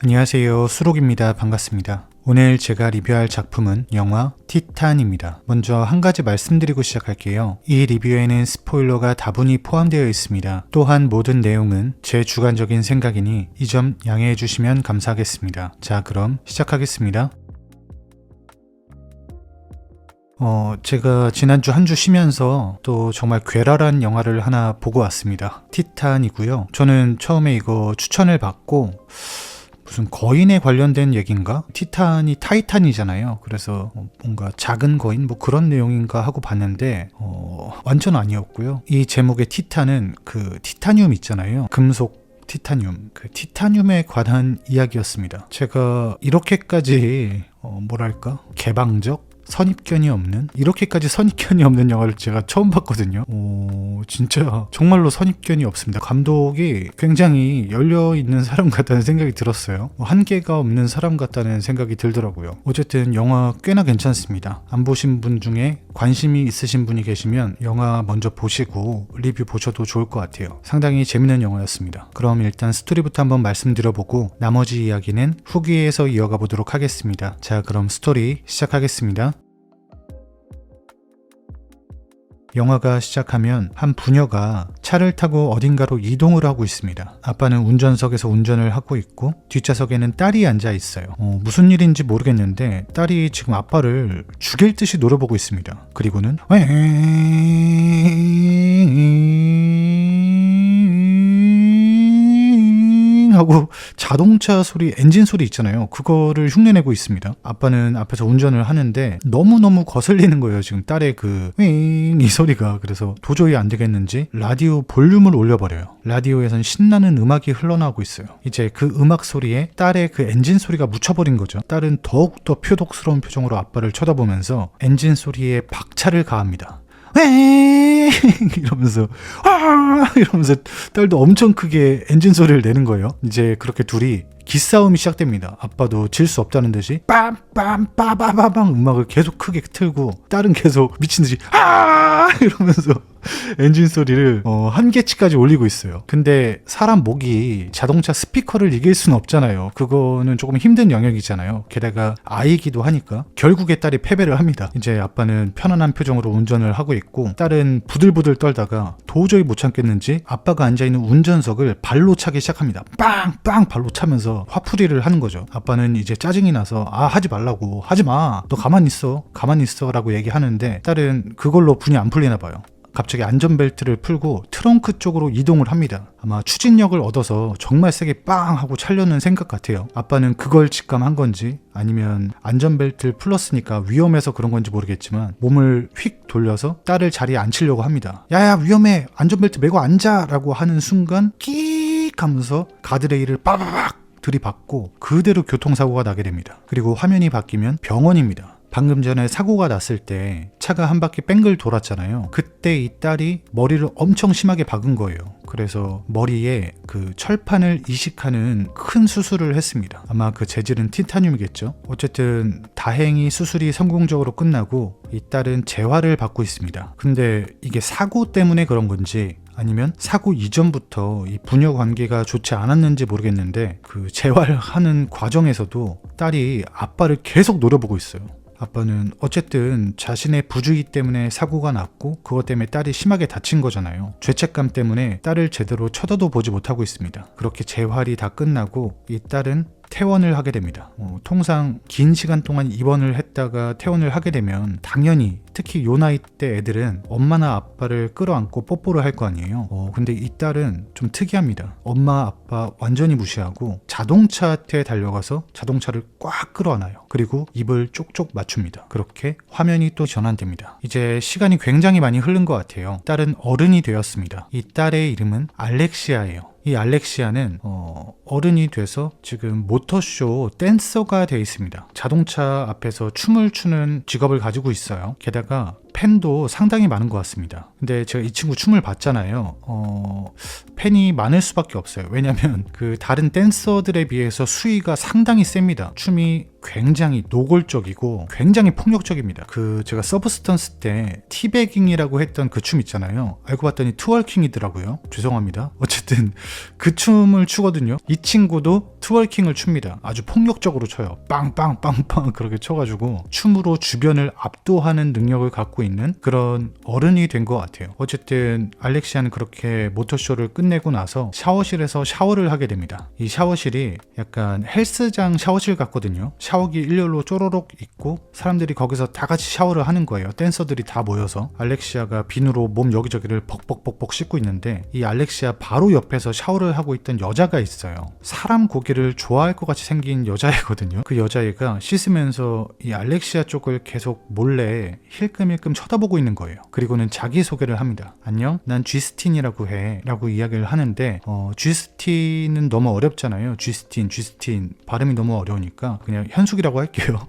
안녕하세요, 수록입니다. 반갑습니다. 오늘 제가 리뷰할 작품은 영화 티탄입니다. 먼저 한 가지 말씀드리고 시작할게요. 이 리뷰에는 스포일러가 다분히 포함되어 있습니다. 또한 모든 내용은 제 주관적인 생각이니 이 점 양해해 주시면 감사하겠습니다. 자, 그럼 시작하겠습니다. 제가 지난주 한 주 쉬면서 또 정말 괴랄한 영화를 하나 보고 왔습니다. 티탄이고요. 저는 처음에 이거 추천을 받고 무슨 거인에 관련된 얘기인가? 티탄이 타이탄이잖아요. 그래서 뭔가 작은 거인 뭐 그런 내용인가 하고 봤는데 완전 아니었고요. 이 제목의 티탄은 그 티타늄 있잖아요. 금속 티타늄, 그 티타늄에 관한 이야기였습니다. 제가 이렇게까지 뭐랄까 개방적? 선입견이 없는? 이렇게까지 선입견이 없는 영화를 제가 처음 봤거든요. 진짜 정말로 선입견이 없습니다. 감독이 굉장히 열려있는 사람 같다는 생각이 들었어요. 한계가 없는 사람 같다는 생각이 들더라고요. 어쨌든 영화 꽤나 괜찮습니다. 안 보신 분 중에 관심이 있으신 분이 계시면 영화 먼저 보시고 리뷰 보셔도 좋을 것 같아요. 상당히 재밌는 영화였습니다. 그럼 일단 스토리부터 한번 말씀드려보고 나머지 이야기는 후기에서 이어가 보도록 하겠습니다. 자, 그럼 스토리 시작하겠습니다. 영화가 시작하면 한 부녀가 차를 타고 어딘가로 이동을 하고 있습니다. 아빠는 운전석에서 운전을 하고 있고 뒷좌석에는 딸이 앉아 있어요. 무슨 일인지 모르겠는데 딸이 지금 아빠를 죽일 듯이 노려보고 있습니다. 그리고는 하고 자동차 소리, 엔진 소리 있잖아요. 그거를 흉내내고 있습니다. 아빠는 앞에서 운전을 하는데 너무너무 거슬리는 거예요. 지금 딸의 이 소리가. 그래서 도저히 안 되겠는지 라디오 볼륨을 올려버려요. 라디오에선 신나는 음악이 흘러나오고 있어요. 이제 그 음악 소리에 딸의 그 엔진 소리가 묻혀버린 거죠. 딸은 더욱더 표독스러운 표정으로 아빠를 쳐다보면서 엔진 소리에 박차를 가합니다. 이러면서 이러면서 딸도 엄청 크게 엔진 소리를 내는 거예요. 이제 그렇게 둘이 기싸움이 시작됩니다. 아빠도 질 수 없다는 듯이 빰빰 빠바바방 음악을 계속 크게 틀고 딸은 계속 미친 듯이 이러면서 엔진 소리를 한계치까지 올리고 있어요. 근데 사람 목이 자동차 스피커를 이길 수는 없잖아요. 그거는 조금 힘든 영역이잖아요. 게다가 아이기도 하니까 결국에 딸이 패배를 합니다. 이제 아빠는 편안한 표정으로 운전을 하고 있고 딸은 부들부들 떨다가 도저히 못 참겠는지 아빠가 앉아있는 운전석을 발로 차기 시작합니다. 빵빵 발로 차면서 화풀이를 하는 거죠. 아빠는 이제 짜증이 나서 하지 말라고, 하지마, 너 가만히 있어 라고 얘기하는데 딸은 그걸로 분이 안 풀리나 봐요. 갑자기 안전벨트를 풀고 트렁크 쪽으로 이동을 합니다. 아마 추진력을 얻어서 정말 세게 빵 하고 차려는 생각 같아요. 아빠는 그걸 직감한 건지 아니면 안전벨트를 풀었으니까 위험해서 그런 건지 모르겠지만 몸을 휙 돌려서 딸을 자리에 앉히려고 합니다. 야야 위험해, 안전벨트 메고 앉아 라고 하는 순간 끽 하면서 가드레일을 빠바박 들이받고 그대로 교통사고가 나게 됩니다. 그리고 화면이 바뀌면 병원입니다. 방금 전에 사고가 났을 때 차가 한 바퀴 뺑글 돌았잖아요. 그때 이 딸이 머리를 엄청 심하게 박은 거예요. 그래서 머리에 그 철판을 이식하는 큰 수술을 했습니다. 아마 그 재질은 티타늄이겠죠. 어쨌든 다행히 수술이 성공적으로 끝나고 이 딸은 재활을 받고 있습니다. 근데 이게 사고 때문에 그런 건지 아니면 사고 이전부터 이 부녀 관계가 좋지 않았는지 모르겠는데 그 재활하는 과정에서도 딸이 아빠를 계속 노려보고 있어요. 아빠는 어쨌든 자신의 부주의 때문에 사고가 났고 그것 때문에 딸이 심하게 다친 거잖아요. 죄책감 때문에 딸을 제대로 쳐다도 보지 못하고 있습니다. 그렇게 재활이 다 끝나고 이 딸은 퇴원을 하게 됩니다. 통상 긴 시간 동안 입원을 했다가 퇴원을 하게 되면 당연히 특히 요 나이 때 애들은 엄마나 아빠를 끌어안고 뽀뽀를 할 거 아니에요. 근데 이 딸은 좀 특이합니다. 엄마 아빠 완전히 무시하고 자동차한테 달려가서 자동차를 꽉 끌어안아요. 그리고 입을 쪽쪽 맞춥니다. 그렇게 화면이 또 전환됩니다. 이제 시간이 굉장히 많이 흐른 것 같아요. 딸은 어른이 되었습니다. 이 딸의 이름은 알렉시아예요. 이 알렉시아는 어른이 돼서 지금 모터쇼 댄서가 되어 있습니다. 자동차 앞에서 춤을 추는 직업을 가지고 있어요. 게다가 팬도 상당히 많은 것 같습니다. 근데 제가 이 친구 춤을 봤잖아요. 팬이 많을 수밖에 없어요. 왜냐면 그 다른 댄서들에 비해서 수위가 상당히 셉니다. 춤이 굉장히 노골적이고 굉장히 폭력적입니다. 그 제가 서브스턴스 때 티베깅이라고 했던 그 춤 있잖아요. 알고 봤더니 트월킹이더라고요. 죄송합니다. 어쨌든 그 춤을 추거든요. 이 친구도 트월킹을 춥니다. 아주 폭력적으로 춰요. 빵빵빵빵 그렇게 쳐가지고 춤으로 주변을 압도하는 능력을 갖고 있는 그런 어른이 된 것 같아요. 어쨌든 알렉시아는 그렇게 모터쇼를 끝내고 나서 샤워실에서 샤워를 하게 됩니다. 이 샤워실이 약간 헬스장 샤워실 같거든요. 샤워기 일렬로 쪼로록 있고 사람들이 거기서 다 같이 샤워를 하는 거예요. 댄서들이 다 모여서 알렉시아가 비누로 몸 여기저기를 벅벅벅벅 씻고 있는데 이 알렉시아 바로 옆에서 샤워를 하고 있던 여자가 있어요. 사람 고기를 좋아할 것 같이 생긴 여자애거든요. 그 여자애가 씻으면서 이 알렉시아 쪽을 계속 몰래 힐끔힐끔 쳐다보고 있는 거예요. 그리고는 자기소개를 합니다. 안녕, 난 쥐스틴이라고 해 라고 이야기를 하는데 쥐스틴은 너무 어렵잖아요. 쥐스틴 발음이 너무 어려우니까 그냥 현숙이라고 할게요.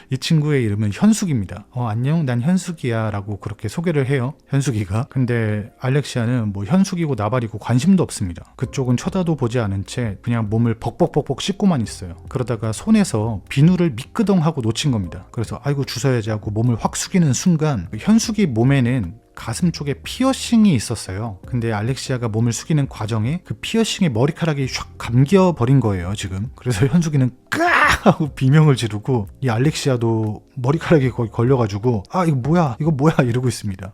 이 친구의 이름은 현숙입니다. 안녕, 난 현숙이야 라고 그렇게 소개를 해요. 현숙이가. 근데 알렉시아는 뭐 현숙이고 나발이고 관심도 없습니다. 그쪽은 쳐다도 보지 않은 채 그냥 몸을 벅벅벅벅 씻고만 있어요. 그러다가 손에서 비누를 미끄덩하고 놓친 겁니다. 그래서 아이고 주워야지 하고 몸을 확 숙이는 순간 현숙이 몸에는 가슴 쪽에 피어싱이 있었어요. 근데 알렉시아가 몸을 숙이는 과정에 그 피어싱의 머리카락이 샥 감겨버린 거예요 지금. 그래서 현숙이는 까 하고 비명을 지르고 이 알렉시아도 머리카락이 거기 걸려가지고 이거 뭐야 이러고 있습니다.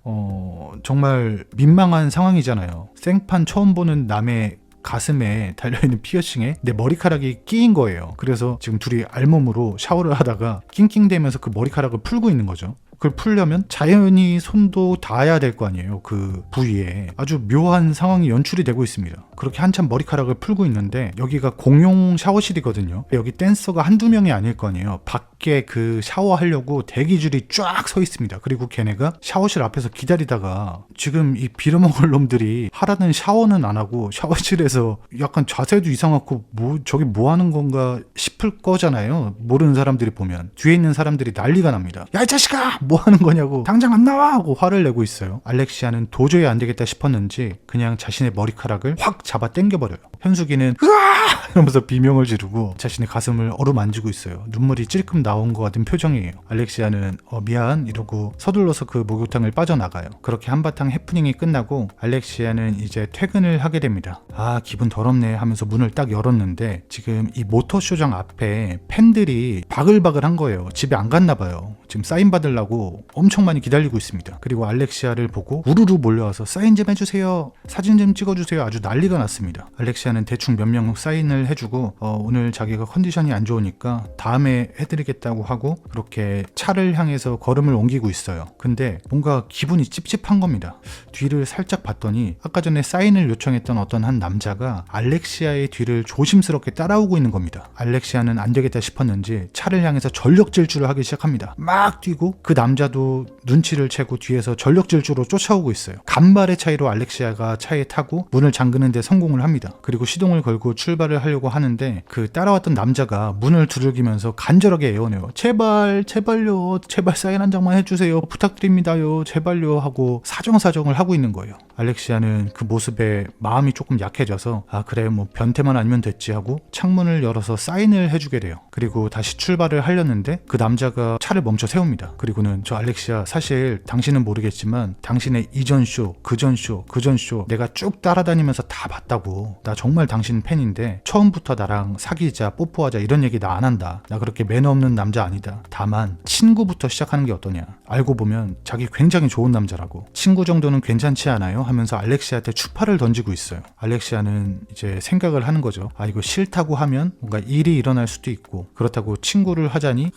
정말 민망한 상황이잖아요. 생판 처음 보는 남의 가슴에 달려있는 피어싱에 내 머리카락이 끼인 거예요. 그래서 지금 둘이 알몸으로 샤워를 하다가 낑낑대면서 그 머리카락을 풀고 있는 거죠. 그걸 풀려면 자연히 손도 닿아야 될 거 아니에요. 그 부위에. 아주 묘한 상황이 연출이 되고 있습니다. 그렇게 한참 머리카락을 풀고 있는데 여기가 공용 샤워실이거든요. 여기 댄서가 한두 명이 아닐 거 아니에요. 밖에 그 샤워하려고 대기줄이 쫙 서 있습니다. 그리고 걔네가 샤워실 앞에서 기다리다가 지금 이 빌어먹을 놈들이 하라는 샤워는 안 하고 샤워실에서 약간 자세도 이상하고 저기 뭐 하는 건가 싶을 거잖아요. 모르는 사람들이 보면. 뒤에 있는 사람들이 난리가 납니다. 야, 이 자식아! 뭐 하는 거냐고, 당장 안 나와! 하고 화를 내고 있어요. 알렉시아는 도저히 안 되겠다 싶었는지 그냥 자신의 머리카락을 확 잡아 당겨버려요. 현숙이는 으아! 이러면서 비명을 지르고 자신의 가슴을 어루만지고 있어요. 눈물이 찔끔 나온 것 같은 표정이에요. 알렉시아는 미안 이러고 서둘러서 그 목욕탕을 빠져나가요. 그렇게 한바탕 해프닝이 끝나고 알렉시아는 이제 퇴근을 하게 됩니다. 기분 더럽네 하면서 문을 딱 열었는데 지금 이 모터쇼장 앞에 팬들이 바글바글한 거예요. 집에 안 갔나 봐요. 지금 사인 받으려고 엄청 많이 기다리고 있습니다. 그리고 알렉시아를 보고 우르르 몰려와서 사인 좀 해주세요, 사진 좀 찍어주세요, 아주 난리가 났습니다. 알렉시아는 대충 몇 명 사인을 해주고 오늘 자기가 컨디션이 안 좋으니까 다음에 해드리겠다고 하고 그렇게 차를 향해서 걸음을 옮기고 있어요. 근데 뭔가 기분이 찝찝한 겁니다. 뒤를 살짝 봤더니 아까 전에 사인을 요청했던 어떤 한 남자가 알렉시아의 뒤를 조심스럽게 따라오고 있는 겁니다. 알렉시아는 안 되겠다 싶었는지 차를 향해서 전력 질주를 하기 시작합니다. 막 뛰고 그 남자도 눈치를 채고 뒤에서 전력 질주로 쫓아오고 있어요. 간발의 차이로 알렉시아가 차에 타고 문을 잠그는 데 성공을 합니다. 그리고 시동을 걸고 출발을 하려고 하는데 그 따라왔던 남자가 문을 두들기면서 간절하게 애원해요. 제발요, 제발 사인 한 장만 해주세요, 부탁드립니다요, 제발요 하고 사정을 하고 있는 거예요. 알렉시아는 그 모습에 마음이 조금 약해져서 그래 뭐 변태만 아니면 됐지 하고 창문을 열어서 사인을 해주게 돼요. 그리고 다시 출발을 하려는데 그 남자가 차를 멈춰 세웁니다. 그리고는 저 알렉시아, 사실 당신은 모르겠지만 당신의 이전 쇼, 그전 쇼 내가 쭉 따라다니면서 다 봤다고. 나 정말 당신 팬인데 처음부터 나랑 사귀자, 뽀뽀하자 이런 얘기 나 안 한다. 나 그렇게 매너 없는 남자 아니다. 다만 친구부터 시작하는 게 어떠냐. 알고 보면 자기 굉장히 좋은 남자라고. 친구 정도는 괜찮지 않아요? 하면서 알렉시아한테 추파를 던지고 있어요. 알렉시아는 이제 생각을 하는 거죠. 이거 싫다고 하면 뭔가 일이 일어날 수도 있고, 그렇다고 친구를 하자니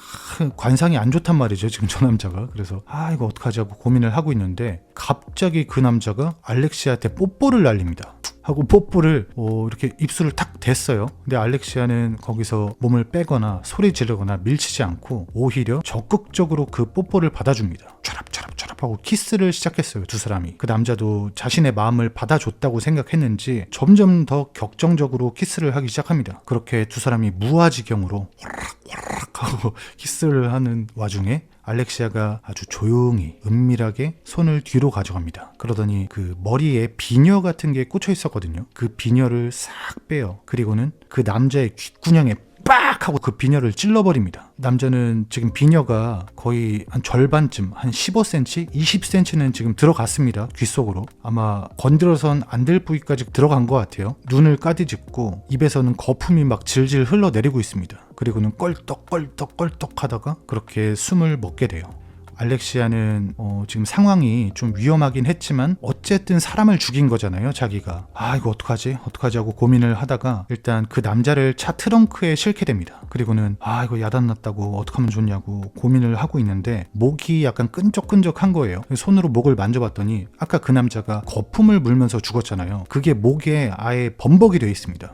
관상이 안 좋단 말이죠 지금 저 남자가. 그래서 이거 어떡하지 하고 고민을 하고 있는데 갑자기 그 남자가 알렉시아한테 뽀뽀를 날립니다. 하고 뽀뽀를 이렇게 입술을 탁 댔어요. 근데 알렉시아는 거기서 몸을 빼거나 소리 지르거나 밀치지 않고 오히려 적극적으로 그 뽀뽀를 받아줍니다. 촤랍 하고 키스를 시작했어요. 두 사람이. 그 남자도 자신의 마음을 받아줬다고 생각했는지 점점 더 격정적으로 키스를 하기 시작합니다. 그렇게 두 사람이 무아지경으로 와락 하고 키스를 하는 와중에 알렉시아가 아주 조용히 은밀하게 손을 뒤로 가져갑니다. 그러더니 그 머리에 비녀 같은 게 꽂혀 있었거든요. 그 비녀를 싹 빼요. 그리고는 그 남자의 귓구녕에 빡 하고 그 비녀를 찔러버립니다. 남자는 지금 비녀가 거의 한 절반쯤, 한 15cm, 20cm는 지금 들어갔습니다. 귀 속으로. 아마 건드려선 안 될 부위까지 들어간 것 같아요. 눈을 까디짓고 입에서는 거품이 막 질질 흘러내리고 있습니다. 그리고는 껄떡껄떡 하다가 그렇게 숨을 먹게 돼요. 알렉시아는 지금 상황이 좀 위험하긴 했지만 어쨌든 사람을 죽인 거잖아요. 자기가. 이거 어떡하지 하고 고민을 하다가 일단 그 남자를 차 트렁크에 싣게 됩니다. 그리고는 이거 야단났다고 어떡하면 좋냐고 고민을 하고 있는데 목이 약간 끈적끈적한 거예요. 손으로 목을 만져봤더니 아까 그 남자가 거품을 물면서 죽었잖아요. 그게 목에 아예 범벅이 되어 있습니다.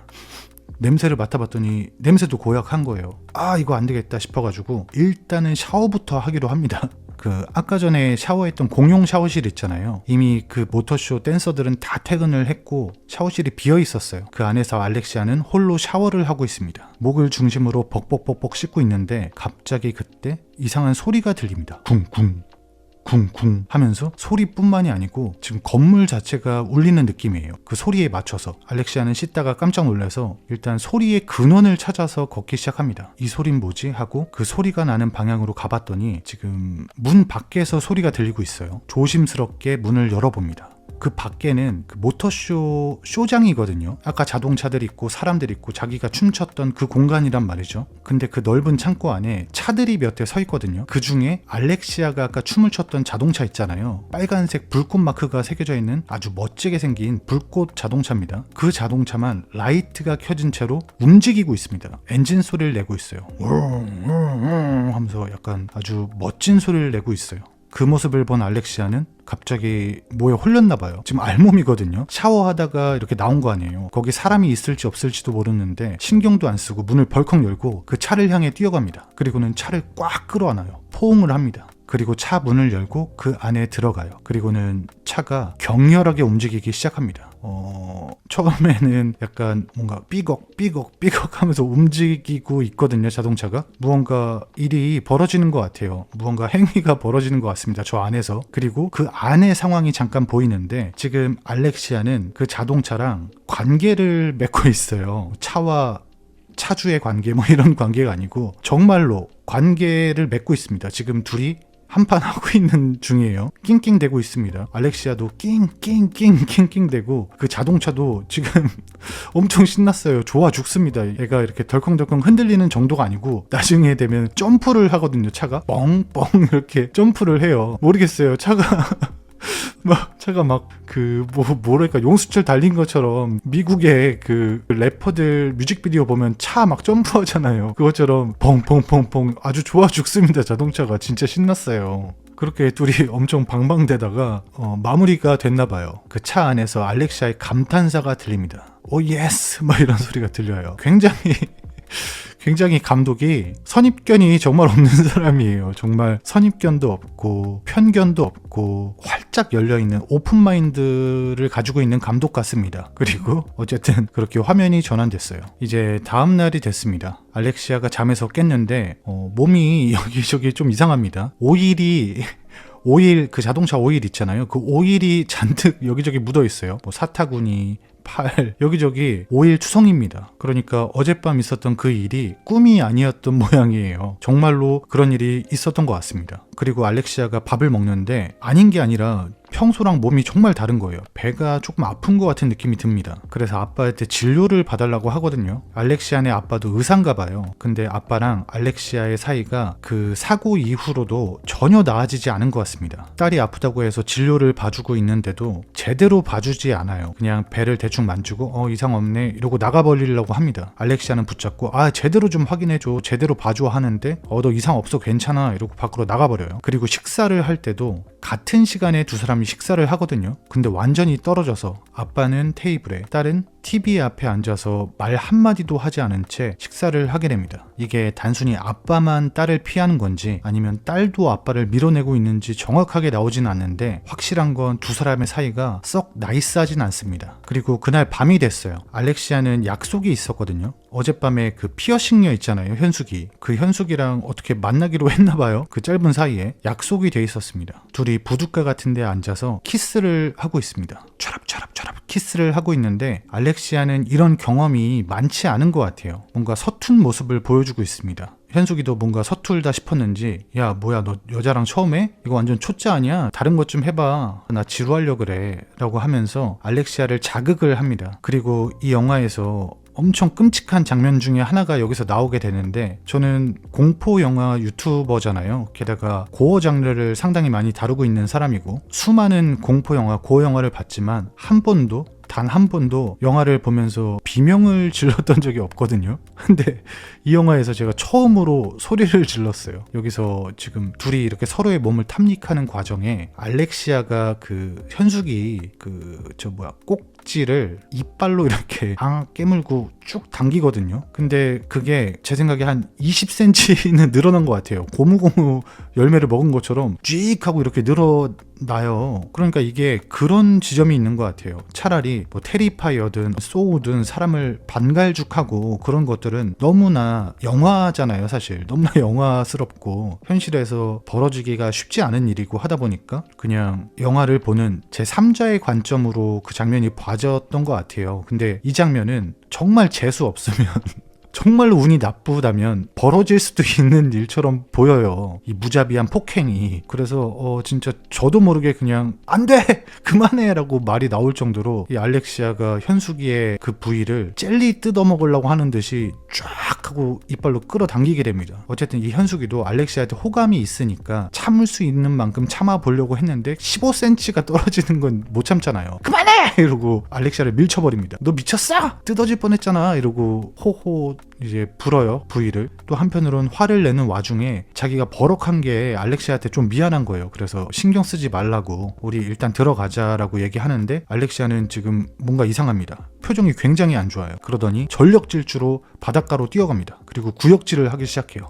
냄새를 맡아봤더니 냄새도 고약한 거예요. 이거 안 되겠다 싶어가지고 일단은 샤워부터 하기로 합니다. 아까 전에 샤워했던 공용 샤워실 있잖아요. 이미 그 모터쇼 댄서들은 다 퇴근을 했고 샤워실이 비어 있었어요. 그 안에서 알렉시아는 홀로 샤워를 하고 있습니다. 목을 중심으로 벅벅벅벅 씻고 있는데 갑자기 그때 이상한 소리가 들립니다. 쿵쿵 쿵쿵 하면서 소리뿐만이 아니고 지금 건물 자체가 울리는 느낌이에요. 그 소리에 맞춰서 알렉시아는 씻다가 깜짝 놀라서 일단 소리의 근원을 찾아서 걷기 시작합니다. 이 소린 뭐지? 하고 그 소리가 나는 방향으로 가봤더니 지금 문 밖에서 소리가 들리고 있어요. 조심스럽게 문을 열어봅니다. 그 밖에는 그 모터쇼 쇼장이거든요. 아까 자동차들 있고 사람들 있고 자기가 춤췄던 그 공간이란 말이죠. 근데 그 넓은 창고 안에 차들이 몇 대 서 있거든요. 그 중에 알렉시아가 아까 춤을 췄던 자동차 있잖아요. 빨간색 불꽃 마크가 새겨져 있는 아주 멋지게 생긴 불꽃 자동차입니다. 그 자동차만 라이트가 켜진 채로 움직이고 있습니다. 엔진 소리를 내고 있어요. 하면서 약간 아주 멋진 소리를 내고 있어요. 그 모습을 본 알렉시아는 갑자기 뭐에 홀렸나 봐요. 지금 알몸이거든요. 샤워하다가 이렇게 나온 거 아니에요. 거기 사람이 있을지 없을지도 모르는데 신경도 안 쓰고 문을 벌컥 열고 그 차를 향해 뛰어갑니다. 그리고는 차를 꽉 끌어안아요. 포옹을 합니다. 그리고 차 문을 열고 그 안에 들어가요. 그리고는 차가 격렬하게 움직이기 시작합니다. 처음에는 약간 뭔가 삐걱 하면서 움직이고 있거든요. 자동차가. 무언가 일이 벌어지는 것 같아요. 무언가 행위가 벌어지는 것 같습니다. 저 안에서. 그리고 그 안의 상황이 잠깐 보이는데 지금 알렉시아는 그 자동차랑 관계를 맺고 있어요. 차와 차주의 관계 뭐 이런 관계가 아니고 정말로 관계를 맺고 있습니다. 지금 둘이 한판 하고 있는 중이에요. 낑낑대고 있습니다. 알렉시아도 낑낑대고 그 자동차도 지금 엄청 신났어요. 좋아 죽습니다. 얘가 이렇게 덜컹덜컹 흔들리는 정도가 아니고 나중에 되면 점프를 하거든요. 차가 뻥뻥 이렇게 점프를 해요. 모르겠어요. 차가 뭐랄까 용수철 달린 것처럼 미국의 그 래퍼들 뮤직비디오 보면 차 막 점프하잖아요. 그것처럼 펑펑펑펑 아주 좋아 죽습니다. 자동차가 진짜 신났어요. 그렇게 둘이 엄청 방방대다가 마무리가 됐나 봐요. 그 차 안에서 알렉시아의 감탄사가 들립니다. 오 예스 막 이런 소리가 들려요. 굉장히 감독이 선입견이 정말 없는 사람이에요. 정말 선입견도 없고 편견도 없고 활짝 열려있는 오픈마인드를 가지고 있는 감독 같습니다. 그리고 어쨌든 그렇게 화면이 전환됐어요. 이제 다음 날이 됐습니다. 알렉시아가 잠에서 깼는데 몸이 여기저기 좀 이상합니다. 오일 그 자동차 오일 있잖아요. 그 오일이 잔뜩 여기저기 묻어 있어요. 뭐 사타구니, 팔, 여기저기 오일 투성입니다. 그러니까 어젯밤 있었던 그 일이 꿈이 아니었던 모양이에요. 정말로 그런 일이 있었던 것 같습니다. 그리고 알렉시아가 밥을 먹는데 아닌 게 아니라 평소랑 몸이 정말 다른 거예요. 배가 조금 아픈 것 같은 느낌이 듭니다. 그래서 아빠한테 진료를 봐달라고 하거든요. 알렉시아네 아빠도 의사인가 봐요. 근데 아빠랑 알렉시아의 사이가 그 사고 이후로도 전혀 나아지지 않은 것 같습니다. 딸이 아프다고 해서 진료를 봐주고 있는데도 제대로 봐주지 않아요. 그냥 배를 대충 만지고 이상 없네 이러고 나가버리려고 합니다. 알렉시아는 붙잡고 제대로 좀 확인해줘, 제대로 봐줘 하는데 너 이상 없어 괜찮아 이러고 밖으로 나가버려요. 그리고 식사를 할 때도 같은 시간에 두 사람이 식사를 하거든요. 근데 완전히 떨어져서 아빠는 테이블에, 딸은 TV 앞에 앉아서 말 한마디도 하지 않은 채 식사를 하게 됩니다. 이게 단순히 아빠만 딸을 피하는 건지 아니면 딸도 아빠를 밀어내고 있는지 정확하게 나오진 않는데 확실한 건 두 사람의 사이가 썩 나이스하진 않습니다. 그리고 그날 밤이 됐어요. 알렉시아는 약속이 있었거든요. 어젯밤에 그 피어싱녀 있잖아요. 현숙이. 그 현숙이랑 어떻게 만나기로 했나봐요. 그 짧은 사이에 약속이 돼 있었습니다. 둘이 부둣가 같은 데 앉아서 키스를 하고 있습니다. 촤랍 키스를 하고 있는데 알렉시아는 이런 경험이 많지 않은 것 같아요. 뭔가 서툰 모습을 보여주고 있습니다. 현숙이도 뭔가 서툴다 싶었는지 야 뭐야 너 여자랑 처음 해? 이거 완전 초짜 아니야? 다른 것 좀 해봐. 나 지루하려 그래 라고 하면서 알렉시아를 자극을 합니다. 그리고 이 영화에서 엄청 끔찍한 장면 중에 하나가 여기서 나오게 되는데 저는 공포 영화 유튜버잖아요. 게다가 고어 장르를 상당히 많이 다루고 있는 사람이고 수많은 공포 영화, 고어 영화를 봤지만 단 한 번도 영화를 보면서 비명을 질렀던 적이 없거든요. 근데 이 영화에서 제가 처음으로 소리를 질렀어요. 여기서 지금 둘이 이렇게 서로의 몸을 탐닉하는 과정에 알렉시아가 그 현숙이 꼭지를 이빨로 이렇게 깨물고 쭉 당기거든요. 근데 그게 제 생각에 한 20cm는 늘어난 것 같아요. 고무고무 열매를 먹은 것처럼 쥐익 하고 이렇게 늘어나요. 그러니까 이게 그런 지점이 있는 것 같아요. 차라리 뭐 테리파이어든 소우든 사람을 반갈죽하고 그런 것들은 너무나 영화잖아요. 사실 너무나 영화스럽고 현실에서 벌어지기가 쉽지 않은 일이고 하다 보니까 그냥 영화를 보는 제3자의 관점으로 그 장면이 봐졌던 것 같아요. 근데 이 장면은 정말 재수 없으면 정말로 운이 나쁘다면 벌어질 수도 있는 일처럼 보여요. 이 무자비한 폭행이. 그래서 진짜 저도 모르게 그냥 안 돼! 그만해! 라고 말이 나올 정도로 이 알렉시아가 현숙이의 그 부위를 젤리 뜯어먹으려고 하는 듯이 쫙 하고 이빨로 끌어당기게 됩니다. 어쨌든 이 현숙이도 알렉시아한테 호감이 있으니까 참을 수 있는 만큼 참아보려고 했는데 15cm가 떨어지는 건 못 참잖아요. 그만해! 이러고 알렉시아를 밀쳐버립니다. 너 미쳤어? 뜯어질 뻔했잖아. 이러고 호호 이제 불어요. 부위를. 또 한편으론 화를 내는 와중에 자기가 버럭한 게 알렉시아한테 좀 미안한 거예요. 그래서 신경 쓰지 말라고 우리 일단 들어가자라고 얘기하는데 알렉시아는 지금 뭔가 이상합니다. 표정이 굉장히 안 좋아요. 그러더니 전력 질주로 바닷가로 뛰어갑니다. 그리고 구역질을 하기 시작해요.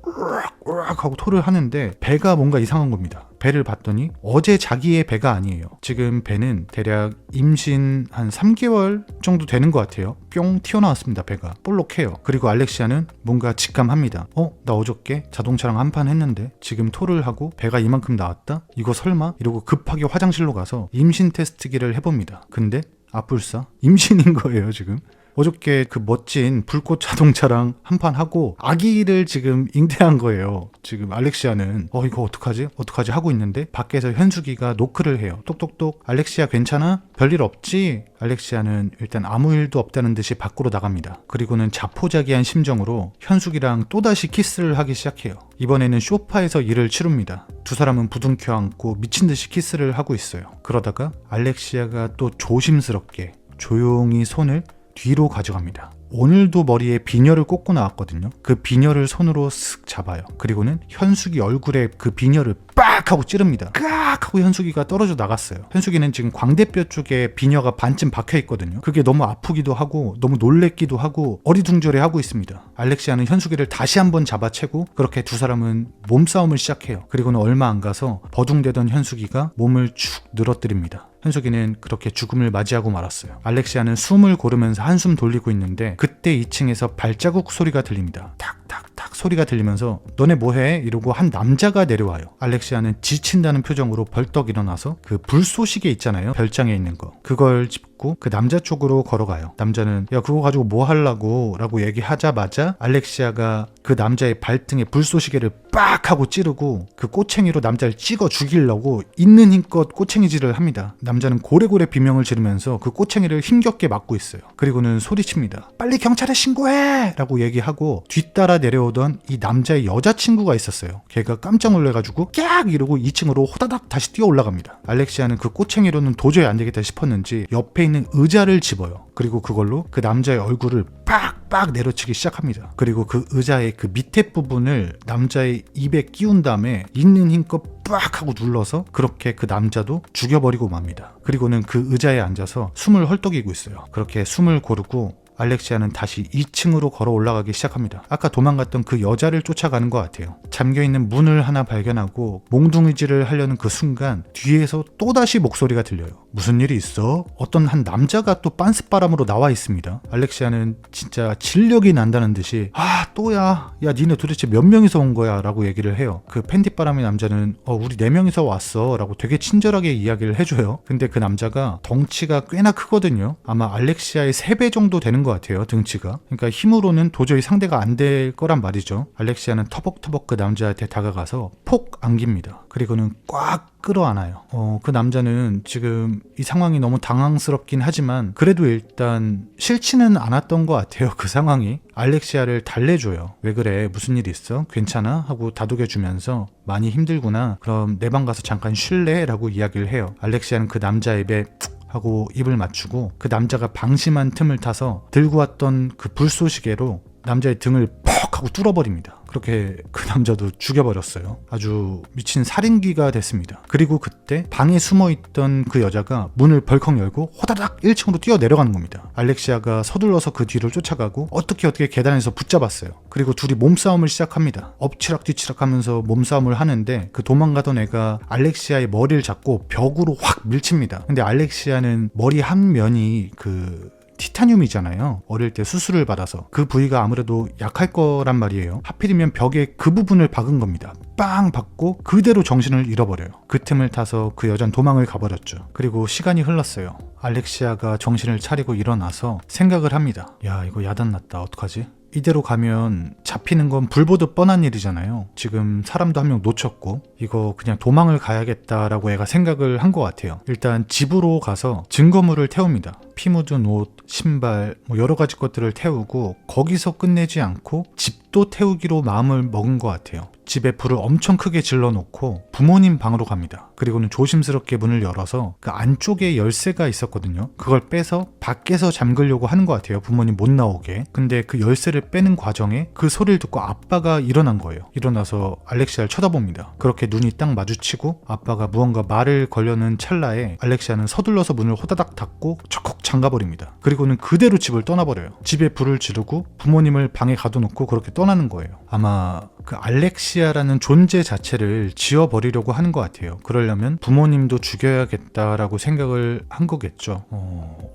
으악 하고 토를 하는데 배가 뭔가 이상한 겁니다. 배를 봤더니 어제 자기의 배가 아니에요. 지금 배는 대략 임신 한 3개월 정도 되는 것 같아요. 뿅 튀어나왔습니다. 배가 볼록해요. 그리고 알렉시아는 뭔가 직감합니다. 나 어저께 자동차랑 한판 했는데 지금 토를 하고 배가 이만큼 나왔다? 이거 설마? 이러고 급하게 화장실로 가서 임신 테스트기를 해봅니다. 근데 아뿔싸 임신인 거예요. 지금 어저께 그 멋진 불꽃 자동차랑 한판 하고 아기를 지금 잉태한 거예요. 지금 알렉시아는 이거 어떡하지 하고 있는데 밖에서 현숙이가 노크를 해요. 똑똑똑. 알렉시아 괜찮아? 별일 없지? 알렉시아는 일단 아무 일도 없다는 듯이 밖으로 나갑니다. 그리고는 자포자기한 심정으로 현숙이랑 또다시 키스를 하기 시작해요. 이번에는 소파에서 일을 치룹니다. 두 사람은 부둥켜 안고 미친 듯이 키스를 하고 있어요. 그러다가 알렉시아가 또 조심스럽게 조용히 손을 뒤로 가져갑니다. 오늘도 머리에 비녀를 꽂고 나왔거든요. 그 비녀를 손으로 쓱 잡아요. 그리고는 현숙이 얼굴에 그 비녀를 빡 하고 찌릅니다. 깍 하고 현숙이가 떨어져 나갔어요. 현숙이는 지금 광대뼈 쪽에 비녀가 반쯤 박혀 있거든요. 그게 너무 아프기도 하고 너무 놀랬기도 하고 어리둥절해 하고 있습니다. 알렉시아는 현숙이를 다시 한번 잡아채고 그렇게 두 사람은 몸싸움을 시작해요. 그리고는 얼마 안 가서 버둥대던 현숙이가 몸을 축 늘어뜨립니다. 현숙이는 그렇게 죽음을 맞이하고 말았어요. 알렉시아는 숨을 고르면서 한숨 돌리고 있는데 그때 2층에서 발자국 소리가 들립니다. 탁탁탁 소리가 들리면서 너네 뭐해? 이러고 한 남자가 내려와요. 알렉시아는 지친다는 표정으로 벌떡 일어나서 그 불쏘시개 있잖아요. 별장에 있는 거. 그걸 짚고 그 남자 쪽으로 걸어가요. 남자는 야 그거 가지고 뭐 하려고? 라고 얘기하자마자 알렉시아가 그 남자의 발등에 불쏘시개를 빡 하고 찌르고 그 꼬챙이로 남자를 찍어 죽이려고 있는 힘껏 꼬챙이질을 합니다. 남자는 고래고래 비명을 지르면서 그 꼬챙이를 힘겹게 맞고 있어요. 그리고는 소리칩니다. 빨리 경찰에 신고해! 라고 얘기하고 뒤따라 내려오던 이 남자의 여자친구가 있었어요. 걔가 깜짝 놀래가지고 깍! 이러고 2층으로 호다닥 다시 뛰어 올라갑니다. 알렉시아는 그 꼬챙이로는 도저히 안 되겠다 싶었는지 옆에 있는 의자를 집어요. 그리고 그걸로 그 남자의 얼굴을 빡빡 내려치기 시작합니다. 그리고 그 의자의 그 밑에 부분을 남자의 입에 끼운 다음에 있는 힘껏 빡 하고 눌러서 그렇게 그 남자도 죽여버리고 맙니다. 그리고는 그 의자에 앉아서 숨을 헐떡이고 있어요. 그렇게 숨을 고르고 알렉시아는 다시 2층으로 걸어 올라가기 시작합니다. 아까 도망갔던 그 여자를 쫓아가는 것 같아요. 잠겨있는 문을 하나 발견하고 몽둥이질을 하려는 그 순간 뒤에서 또다시 목소리가 들려요. 무슨 일이 있어? 어떤 한 남자가 또 빤스바람으로 나와 있습니다. 알렉시아는 진짜 진력이 난다는 듯이 또야. 야 니네 도대체 몇 명이서 온 거야? 라고 얘기를 해요. 그 팬티바람의 남자는 우리 4명이서 왔어 라고 되게 친절하게 이야기를 해줘요. 근데 그 남자가 덩치가 꽤나 크거든요. 아마 알렉시아의 3배 정도 되는 것 같아요. 등치가. 그러니까 힘으로는 도저히 상대가 안 될 거란 말이죠. 알렉시아는 터벅터벅 그 남자한테 다가가서 폭 안깁니다. 그리고는 꽉 끌어안아요. 그 남자는 지금 이 상황이 너무 당황스럽긴 하지만 그래도 일단 싫지는 않았던 것 같아요. 그 상황이. 알렉시아를 달래줘요. 왜 그래? 무슨 일 있어? 괜찮아? 하고 다독여주면서 많이 힘들구나. 그럼 내 방 가서 잠깐 쉴래? 라고 이야기를 해요. 알렉시아는 그 남자 입에 푹 하고 입을 맞추고 그 남자가 방심한 틈을 타서 들고 왔던 그 불쏘시개로 남자의 등을 퍽 하고 뚫어버립니다. 그렇게 그 남자도 죽여버렸어요. 아주 미친 살인귀가 됐습니다. 그리고 그때 방에 숨어있던 그 여자가 문을 벌컥 열고 호다닥 1층으로 뛰어 내려가는 겁니다. 알렉시아가 서둘러서 그 뒤를 쫓아가고 어떻게 계단에서 붙잡았어요. 그리고 둘이 몸싸움을 시작합니다. 엎치락뒤치락 하면서 몸싸움을 하는데 그 도망가던 애가 알렉시아의 머리를 잡고 벽으로 확 밀칩니다. 근데 알렉시아는 머리 한 면이 티타늄이잖아요. 어릴 때 수술을 받아서 그 부위가 아무래도 약할 거란 말이에요. 하필이면 벽에 그 부분을 박은 겁니다. 빵 박고 그대로 정신을 잃어버려요. 그 틈을 타서 그 여자는 도망을 가버렸죠. 그리고 시간이 흘렀어요. 알렉시아가 정신을 차리고 일어나서 생각을 합니다. 야, 이거 야단났다. 어떡하지? 이대로 가면 잡히는 건 불보듯 뻔한 일이잖아요. 지금 사람도 한 명 놓쳤고 이거 그냥 도망을 가야겠다라고 애가 생각을 한 것 같아요. 일단 집으로 가서 증거물을 태웁니다. 피 묻은 옷, 신발, 여러 가지 것들을 태우고 거기서 끝내지 않고 집도 태우기로 마음을 먹은 것 같아요. 집에 불을 엄청 크게 질러놓고 부모님 방으로 갑니다. 그리고는 조심스럽게 문을 열어서 그 안쪽에 열쇠가 있었거든요. 그걸 빼서 밖에서 잠그려고 하는 것 같아요. 부모님 못 나오게. 근데 그 열쇠를 빼는 과정에 그 소리를 듣고 아빠가 일어난 거예요. 일어나서 알렉시아를 쳐다봅니다. 그렇게 눈이 딱 마주치고 아빠가 무언가 말을 걸려는 찰나에 알렉시아는 서둘러서 문을 호다닥 닫고 척컥 잠가버립니다. 그리고는 그대로 집을 떠나버려요. 집에 불을 지르고 부모님을 방에 가둬놓고 그렇게 떠나는 거예요. 아마 그 알렉시아라는 존재 자체를 지워버리려고 하는 것 같아요. 그러려면 부모님도 죽여야겠다라고 생각을 한 거겠죠.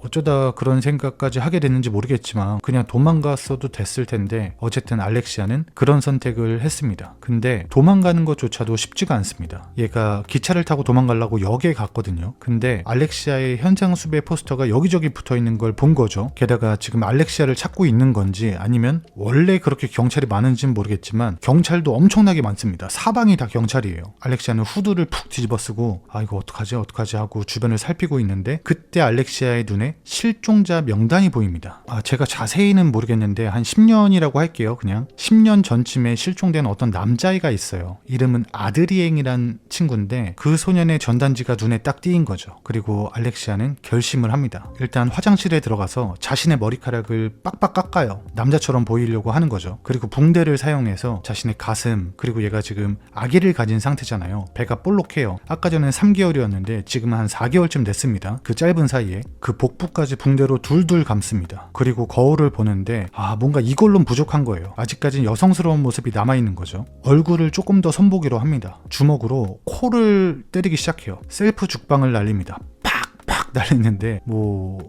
어쩌다 그런 생각까지 하게 됐는지 모르겠지만 그냥 도망갔어도 됐을 텐데 어쨌든 알렉시아는 그런 선택을 했습니다. 근데 도망가는 것조차도 쉽지가 않습니다. 얘가 기차를 타고 도망가려고 역에 갔거든요. 근데 알렉시아의 현장 수배 포스터가 여기저기 붙어있는 걸 본 거죠. 게다가 지금 알렉시아를 찾고 있는 건지 아니면 원래 그렇게 경찰이 많은지는 모르겠지만 경찰도 엄청나게 많습니다. 사방이 다 경찰이에요. 알렉시아는 후드를 푹 뒤집어 쓰고 이거 어떡하지 하고 주변을 살피고 있는데 그때 알렉시아의 눈에 실종자 명단이 보입니다. 제가 자세히는 모르겠는데 한 10년이라고 할게요. 그냥 10년 전쯤에 실종된 어떤 남자아이가 있어요. 이름은 아드리앵이란 친구인데 그 소년의 전단지가 눈에 딱 띄인 거죠. 그리고 알렉시아는 결심을 합니다. 일단 화장실에 들어가서 자신의 머리카락을 빡빡 깎아요. 남자처럼 보이려고 하는 거죠. 그리고 붕대를 사용해서 자신의 가슴, 그리고 얘가 지금 아기를 가진 상태잖아요. 배가 볼록해요. 아까 전엔 3개월이었는데 지금은 한 4개월쯤 됐습니다. 그 짧은 사이에 그 복부까지 붕대로 둘둘 감습니다. 그리고 거울을 보는데 뭔가 이걸로는 부족한 거예요. 아직까진 여성스러운 모습이 남아있는 거죠. 얼굴을 조금 더 선보기로 합니다. 주먹으로 코를 때리기 시작해요. 셀프 죽방을 날립니다. 팍팍 날리는데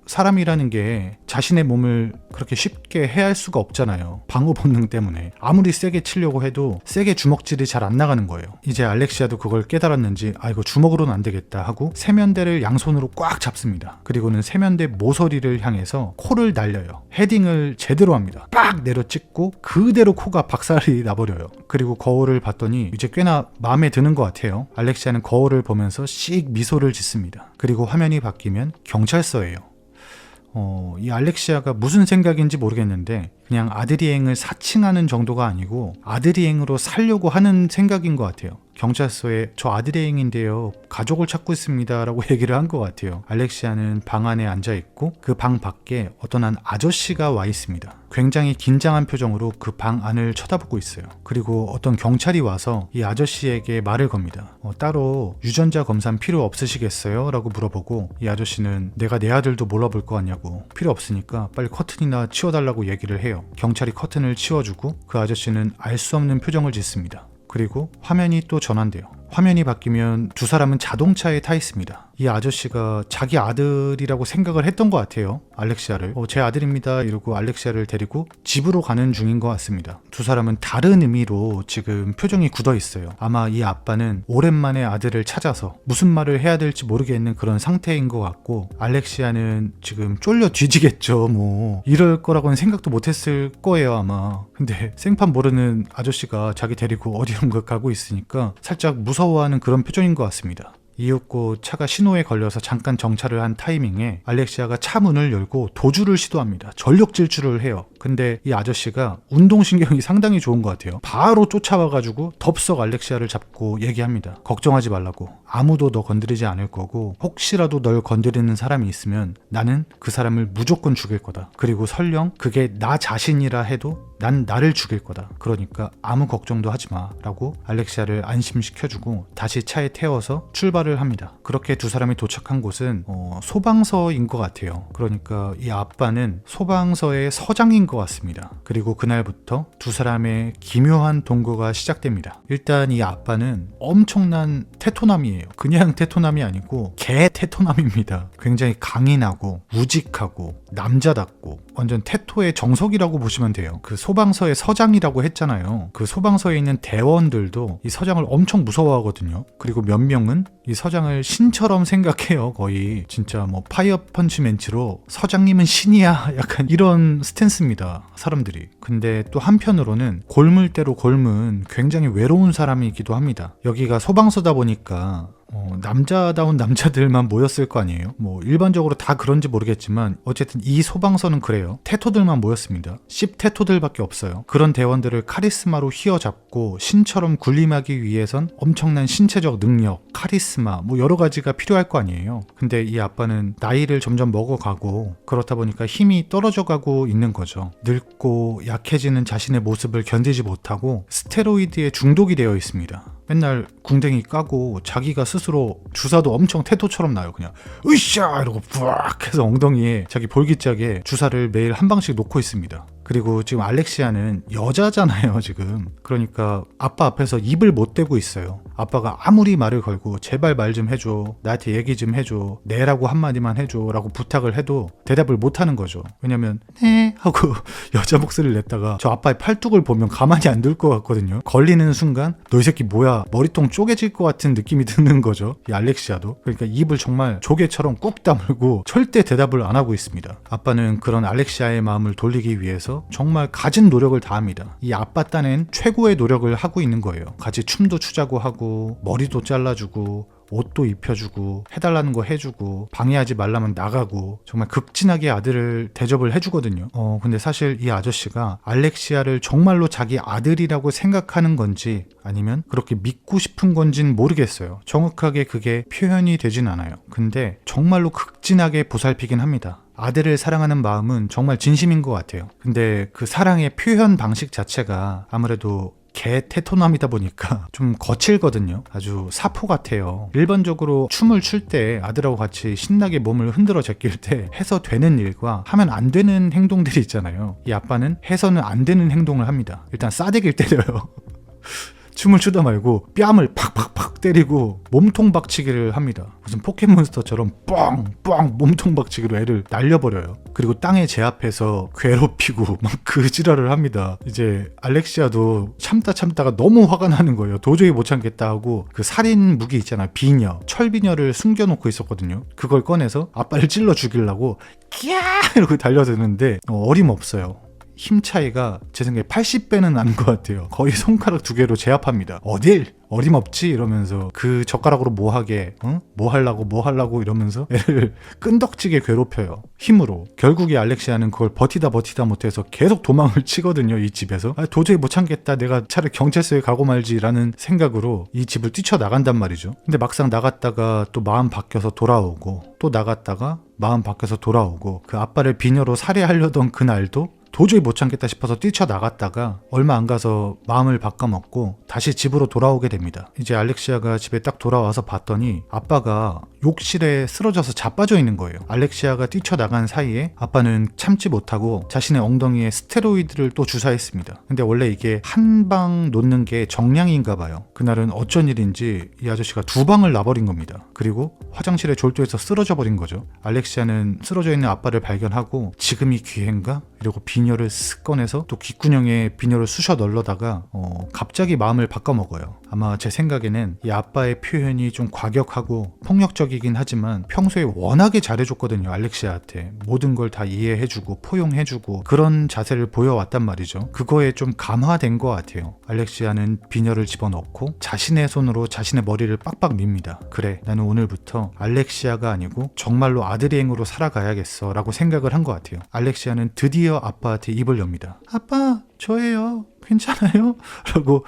사람이라는 게 자신의 몸을 그렇게 쉽게 해할 수가 없잖아요. 방어 본능 때문에 아무리 세게 치려고 해도 세게 주먹질이 잘 안 나가는 거예요. 이제 알렉시아도 그걸 깨달았는지 이거 주먹으로는 안 되겠다 하고 세면대를 양손으로 꽉 잡습니다. 그리고는 세면대 모서리를 향해서 코를 날려요. 헤딩을 제대로 합니다. 빡 내려 찍고 그대로 코가 박살이 나버려요. 그리고 거울을 봤더니 이제 꽤나 마음에 드는 것 같아요. 알렉시아는 거울을 보면서 씩 미소를 짓습니다. 그리고 화면이 바뀌면 경찰서예요. 이 알렉시아가 무슨 생각인지 모르겠는데 그냥 아들이행을 사칭하는 정도가 아니고 아들이행으로 살려고 하는 생각인 것 같아요. 경찰서에 저 아들이행인데요, 가족을 찾고 있습니다 라고 얘기를 한 것 같아요. 알렉시아는 방 안에 앉아있고 그 방 밖에 어떤 한 아저씨가 와 있습니다. 굉장히 긴장한 표정으로 그 방 안을 쳐다보고 있어요. 그리고 어떤 경찰이 와서 이 아저씨에게 말을 겁니다. 따로 유전자 검사는 필요 없으시겠어요? 라고 물어보고, 이 아저씨는 내가 내 아들도 몰라볼 거 같냐고, 필요 없으니까 빨리 커튼이나 치워달라고 얘기를 해요. 경찰이 커튼을 치워주고 그 아저씨는 알 수 없는 표정을 짓습니다. 그리고 화면이 또 전환돼요. 화면이 바뀌면 두 사람은 자동차에 타 있습니다. 이 아저씨가 자기 아들이라고 생각을 했던 것 같아요. 알렉시아를. 제 아들입니다 이러고 알렉시아를 데리고 집으로 가는 중인 것 같습니다. 두 사람은 다른 의미로 지금 표정이 굳어 있어요. 아마 이 아빠는 오랜만에 아들을 찾아서 무슨 말을 해야 될지 모르겠는 그런 상태인 것 같고, 알렉시아는 지금 쫄려 뒤지겠죠. 뭐 이럴 거라고는 생각도 못했을 거예요 아마. 근데 생판 모르는 아저씨가 자기 데리고 어디론가 가고 있으니까 살짝 무서워하는 그런 표정인 것 같습니다. 이윽고 차가 신호에 걸려서 잠깐 정차를 한 타이밍에 알렉시아가 차 문을 열고 도주를 시도합니다. 전력 질주를 해요. 근데 이 아저씨가 운동신경이 상당히 좋은 것 같아요. 바로 쫓아와가지고 덥석 알렉시아를 잡고 얘기합니다. 걱정하지 말라고. 아무도 너 건드리지 않을 거고, 혹시라도 널 건드리는 사람이 있으면 나는 그 사람을 무조건 죽일 거다. 그리고 설령 그게 나 자신이라 해도 난 나를 죽일 거다. 그러니까 아무 걱정도 하지 마 라고 알렉시아를 안심시켜주고 다시 차에 태워서 출발을 합니다. 그렇게 두 사람이 도착한 곳은 소방서인 것 같아요. 그러니까 이 아빠는 소방서의 서장인 것 같습니다. 그리고 그날부터 두 사람의 기묘한 동거가 시작됩니다. 일단 이 아빠는 엄청난 테토남이에요. 그냥 테토남이 아니고 개 테토남입니다. 굉장히 강인하고 우직하고 남자답고 완전 테토의 정석이라고 보시면 돼요. 그 소방서의 서장이라고 했잖아요. 그 소방서에 있는 대원들도 이 서장을 엄청 무서워하거든요. 그리고 몇 명은 이 서장을 신처럼 생각해요. 거의 진짜 뭐 파이어 펀치맨치로 서장님은 신이야 약간 이런 스탠스입니다, 사람들이. 근데 또 한편으로는 골물대로 골문 굉장히 외로운 사람이기도 합니다. 여기가 소방서다 보니까 남자다운 남자들만 모였을 거 아니에요. 뭐 일반적으로 다 그런지 모르겠지만 어쨌든 이 소방서는 그래요. 테토들만 모였습니다. 씹테토들밖에 없어요. 그런 대원들을 카리스마로 휘어잡고 신처럼 군림하기 위해선 엄청난 신체적 능력, 카리스마 뭐 여러 가지가 필요할 거 아니에요. 근데 이 아빠는 나이를 점점 먹어가고 그렇다 보니까 힘이 떨어져가고 있는 거죠. 늙고 약해지는 자신의 모습을 견디지 못하고 스테로이드에 중독이 되어 있습니다. 맨날 궁뎅이 까고 자기가 스스로 주사도 엄청 테토처럼 나요. 그냥 으쌰 이러고 부악 해서 엉덩이에 자기 볼기짝에 주사를 매일 한 방씩 놓고 있습니다. 그리고 지금 알렉시아는 여자잖아요 지금. 그러니까 아빠 앞에서 입을 못 대고 있어요. 아빠가 아무리 말을 걸고 제발 말 좀 해줘, 나한테 얘기 좀 해줘, 네라고 한마디만 해줘 라고 부탁을 해도 대답을 못 하는 거죠. 왜냐면 네 하고 여자 목소리를 냈다가 저 아빠의 팔뚝을 보면 가만히 안 둘 것 같거든요. 걸리는 순간 너 이 새끼 뭐야 머리통 쪼개질 것 같은 느낌이 드는 거죠, 이 알렉시아도. 그러니까 입을 정말 조개처럼 꾹 다물고 절대 대답을 안 하고 있습니다. 아빠는 그런 알렉시아의 마음을 돌리기 위해서 정말 갖은 노력을 다합니다. 이 아빠 딴엔 최고의 노력을 하고 있는 거예요. 같이 춤도 추자고 하고 머리도 잘라주고 옷도 입혀주고 해달라는 거 해주고 방해하지 말라면 나가고 정말 극진하게 아들을 대접을 해주거든요. 근데 사실 이 아저씨가 알렉시아를 정말로 자기 아들이라고 생각하는 건지 아니면 그렇게 믿고 싶은 건지는 모르겠어요. 정확하게 그게 표현이 되진 않아요. 근데 정말로 극진하게 보살피긴 합니다. 아들을 사랑하는 마음은 정말 진심인 것 같아요. 근데 그 사랑의 표현 방식 자체가 아무래도 개 테토남이다 보니까 좀 거칠거든요. 아주 사포 같아요. 일반적으로 춤을 출 때 아들하고 같이 신나게 몸을 흔들어 제낄 때 해서 되는 일과 하면 안 되는 행동들이 있잖아요. 이 아빠는 해서는 안 되는 행동을 합니다. 일단 싸대기를 때려요. 춤을 추다 말고 뺨을 팍팍팍 때리고 몸통 박치기를 합니다. 무슨 포켓몬스터처럼 뻥뻥 몸통 박치기로 애를 날려버려요. 그리고 땅에 제 앞에서 괴롭히고 막 그 지랄을 합니다. 이제 알렉시아도 참다가 너무 화가 나는 거예요. 도저히 못 참겠다 하고 그 살인 무기 있잖아, 비녀, 철비녀를 숨겨놓고 있었거든요. 그걸 꺼내서 아빠를 찔러 죽이려고 끼야 이러고 달려드는데 어림없어요. 힘 차이가 제 생각에 80배는 나는 것 같아요. 거의 손가락 2개로 제압합니다. 어딜 어림없지 이러면서 그 젓가락으로 뭐 하게 뭐 하려고 이러면서 애를 끈덕지게 괴롭혀요. 힘으로. 결국 이 알렉시아는 그걸 버티다 못해서 계속 도망을 치거든요. 이 집에서. 도저히 못 참겠다. 내가 차라리 경찰서에 가고 말지라는 생각으로 이 집을 뛰쳐나간단 말이죠. 근데 막상 나갔다가 또 마음 바뀌어서 돌아오고, 또 나갔다가 마음 바뀌어서 돌아오고, 그 아빠를 비녀로 살해하려던 그날도 도저히 못 참겠다 싶어서 뛰쳐나갔다가 얼마 안 가서 마음을 바꿔먹고 다시 집으로 돌아오게 됩니다. 이제 알렉시아가 집에 딱 돌아와서 봤더니 아빠가 욕실에 쓰러져서 자빠져 있는 거예요. 알렉시아가 뛰쳐나간 사이에 아빠는 참지 못하고 자신의 엉덩이에 스테로이드를 또 주사했습니다. 근데 원래 이게 한 방 놓는 게 정량인가 봐요. 그날은 어쩐 일인지 이 아저씨가 2방을 놔버린 겁니다. 그리고 화장실에 졸도해서 쓰러져 버린 거죠. 알렉시아는 쓰러져 있는 아빠를 발견하고 지금이 기회인가? 이러고 비녀를 쓱 꺼내서 또 귓구녕에 비녀를 쑤셔 널러다가 갑자기 마음을 바꿔먹어요. 아마 제 생각에는 이 아빠의 표현이 좀 과격하고 폭력적이긴 하지만 평소에 워낙에 잘해줬거든요. 알렉시아한테 모든 걸 다 이해해주고 포용해주고 그런 자세를 보여왔단 말이죠. 그거에 좀 감화된 것 같아요. 알렉시아는 비녀를 집어넣고 자신의 손으로 자신의 머리를 빡빡 밉니다. 그래, 나는 오늘부터 알렉시아가 아니고 정말로 아드리앵으로 살아가야겠어 라고 생각을 한 것 같아요. 알렉시아는 드디어 아빠한테 입을 엽니다. 아빠, 저예요. 괜찮아요? 라고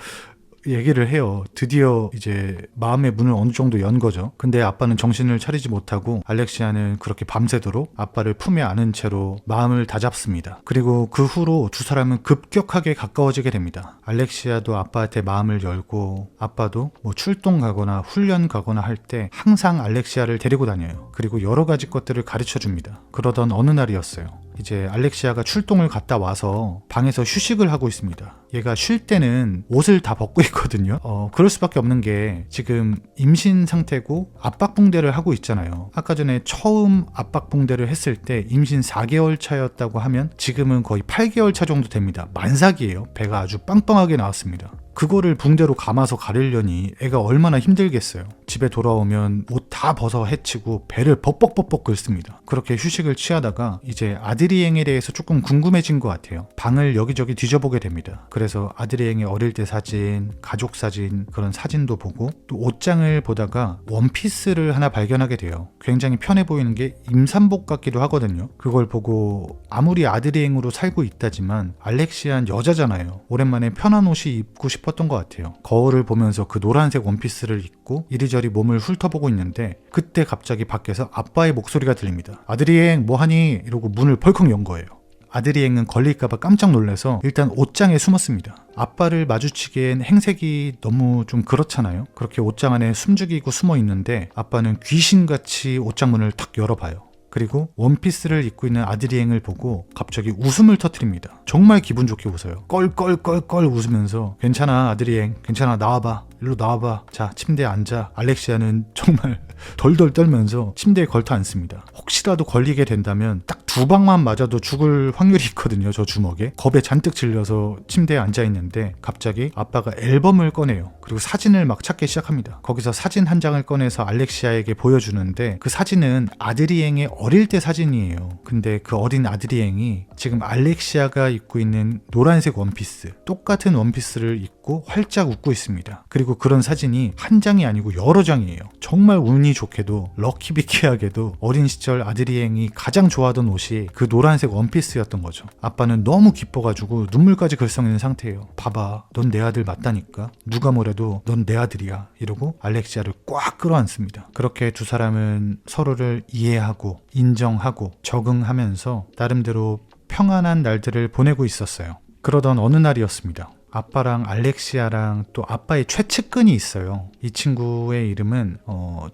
얘기를 해요. 드디어 이제 마음의 문을 어느 정도 연 거죠. 근데 아빠는 정신을 차리지 못하고 알렉시아는 그렇게 밤새도록 아빠를 품에 안은 채로 마음을 다잡습니다. 그리고 그 후로 두 사람은 급격하게 가까워지게 됩니다. 알렉시아도 아빠한테 마음을 열고 아빠도 뭐 출동 가거나 훈련 가거나 할 때 항상 알렉시아를 데리고 다녀요. 그리고 여러 가지 것들을 가르쳐 줍니다. 그러던 어느 날이었어요. 이제 알렉시아가 출동을 갔다 와서 방에서 휴식을 하고 있습니다. 얘가 쉴 때는 옷을 다 벗고 있거든요. 그럴 수밖에 없는 게 지금 임신 상태고 압박붕대를 하고 있잖아요. 아까 전에 처음 압박붕대를 했을 때 임신 4개월 차였다고 하면 지금은 거의 8개월 차 정도 됩니다. 만삭이에요. 배가 아주 빵빵하게 나왔습니다. 그거를 붕대로 감아서 가리려니 애가 얼마나 힘들겠어요. 집에 돌아오면 옷 다 벗어 헤치고 배를 벅벅벅벅 긁습니다. 그렇게 휴식을 취하다가 이제 아드리앵에 대해서 조금 궁금해진 것 같아요. 방을 여기저기 뒤져보게 됩니다. 그래서 아드리앵의 어릴 때 사진, 가족 사진, 그런 사진도 보고 또 옷장을 보다가 원피스를 하나 발견하게 돼요. 굉장히 편해 보이는 게 임산복 같기도 하거든요. 그걸 보고 아무리 아드리앵으로 살고 있다지만 알렉시아는 여자잖아요. 오랜만에 편한 옷이 입고 싶었던 것 같아요. 거울을 보면서 그 노란색 원피스를 입고 이리저리 몸을 훑어보고 있는데 그때 갑자기 밖에서 아빠의 목소리가 들립니다. 아드리앵 뭐하니? 이러고 문을 벌컥 연 거예요. 아드리앵은 걸릴까봐 깜짝 놀라서 일단 옷장에 숨었습니다. 아빠를 마주치기엔 행색이 너무 좀 그렇잖아요. 그렇게 옷장 안에 숨죽이고 숨어 있는데 아빠는 귀신같이 옷장 문을 탁 열어봐요. 그리고 원피스를 입고 있는 아드리앵을 보고 갑자기 웃음을 터뜨립니다. 정말 기분 좋게 웃어요. 껄껄껄껄 웃으면서 괜찮아 아드리앵, 괜찮아, 나와봐, 일로 나와봐, 자 침대에 앉아. 알렉시아는 정말 덜덜 떨면서 침대에 걸터 앉습니다. 혹시라도 걸리게 된다면 딱 2방만 맞아도 죽을 확률이 있거든요. 저 주먹에 겁에 잔뜩 질려서 침대에 앉아있는데 갑자기 아빠가 앨범을 꺼내요. 그리고 사진을 막 찾기 시작합니다. 거기서 사진 한 장을 꺼내서 알렉시아에게 보여주는데 그 사진은 아드리앵의 어릴 때 사진이에요. 근데 그 어린 아드리앵이 지금 알렉시아가 입고 있는 노란색 원피스, 똑같은 원피스를 입고 활짝 웃고 있습니다. 그리고 그런 사진이 한 장이 아니고 여러 장이에요. 정말 운이 좋게도 럭키비키하게도 어린 시절 아드리앵이 가장 좋아하던 옷이 그 노란색 원피스였던 거죠. 아빠는 너무 기뻐가지고 눈물까지 글썽이는 상태예요. 봐봐, 넌 내 아들 맞다니까. 누가 뭐래도 넌 내 아들이야. 이러고 알렉시아를 꽉 끌어안습니다. 그렇게 두 사람은 서로를 이해하고 인정하고 적응하면서 나름대로 평안한 날들을 보내고 있었어요. 그러던 어느 날이었습니다. 아빠랑 알렉시아랑 또 아빠의 최측근이 있어요. 이 친구의 이름은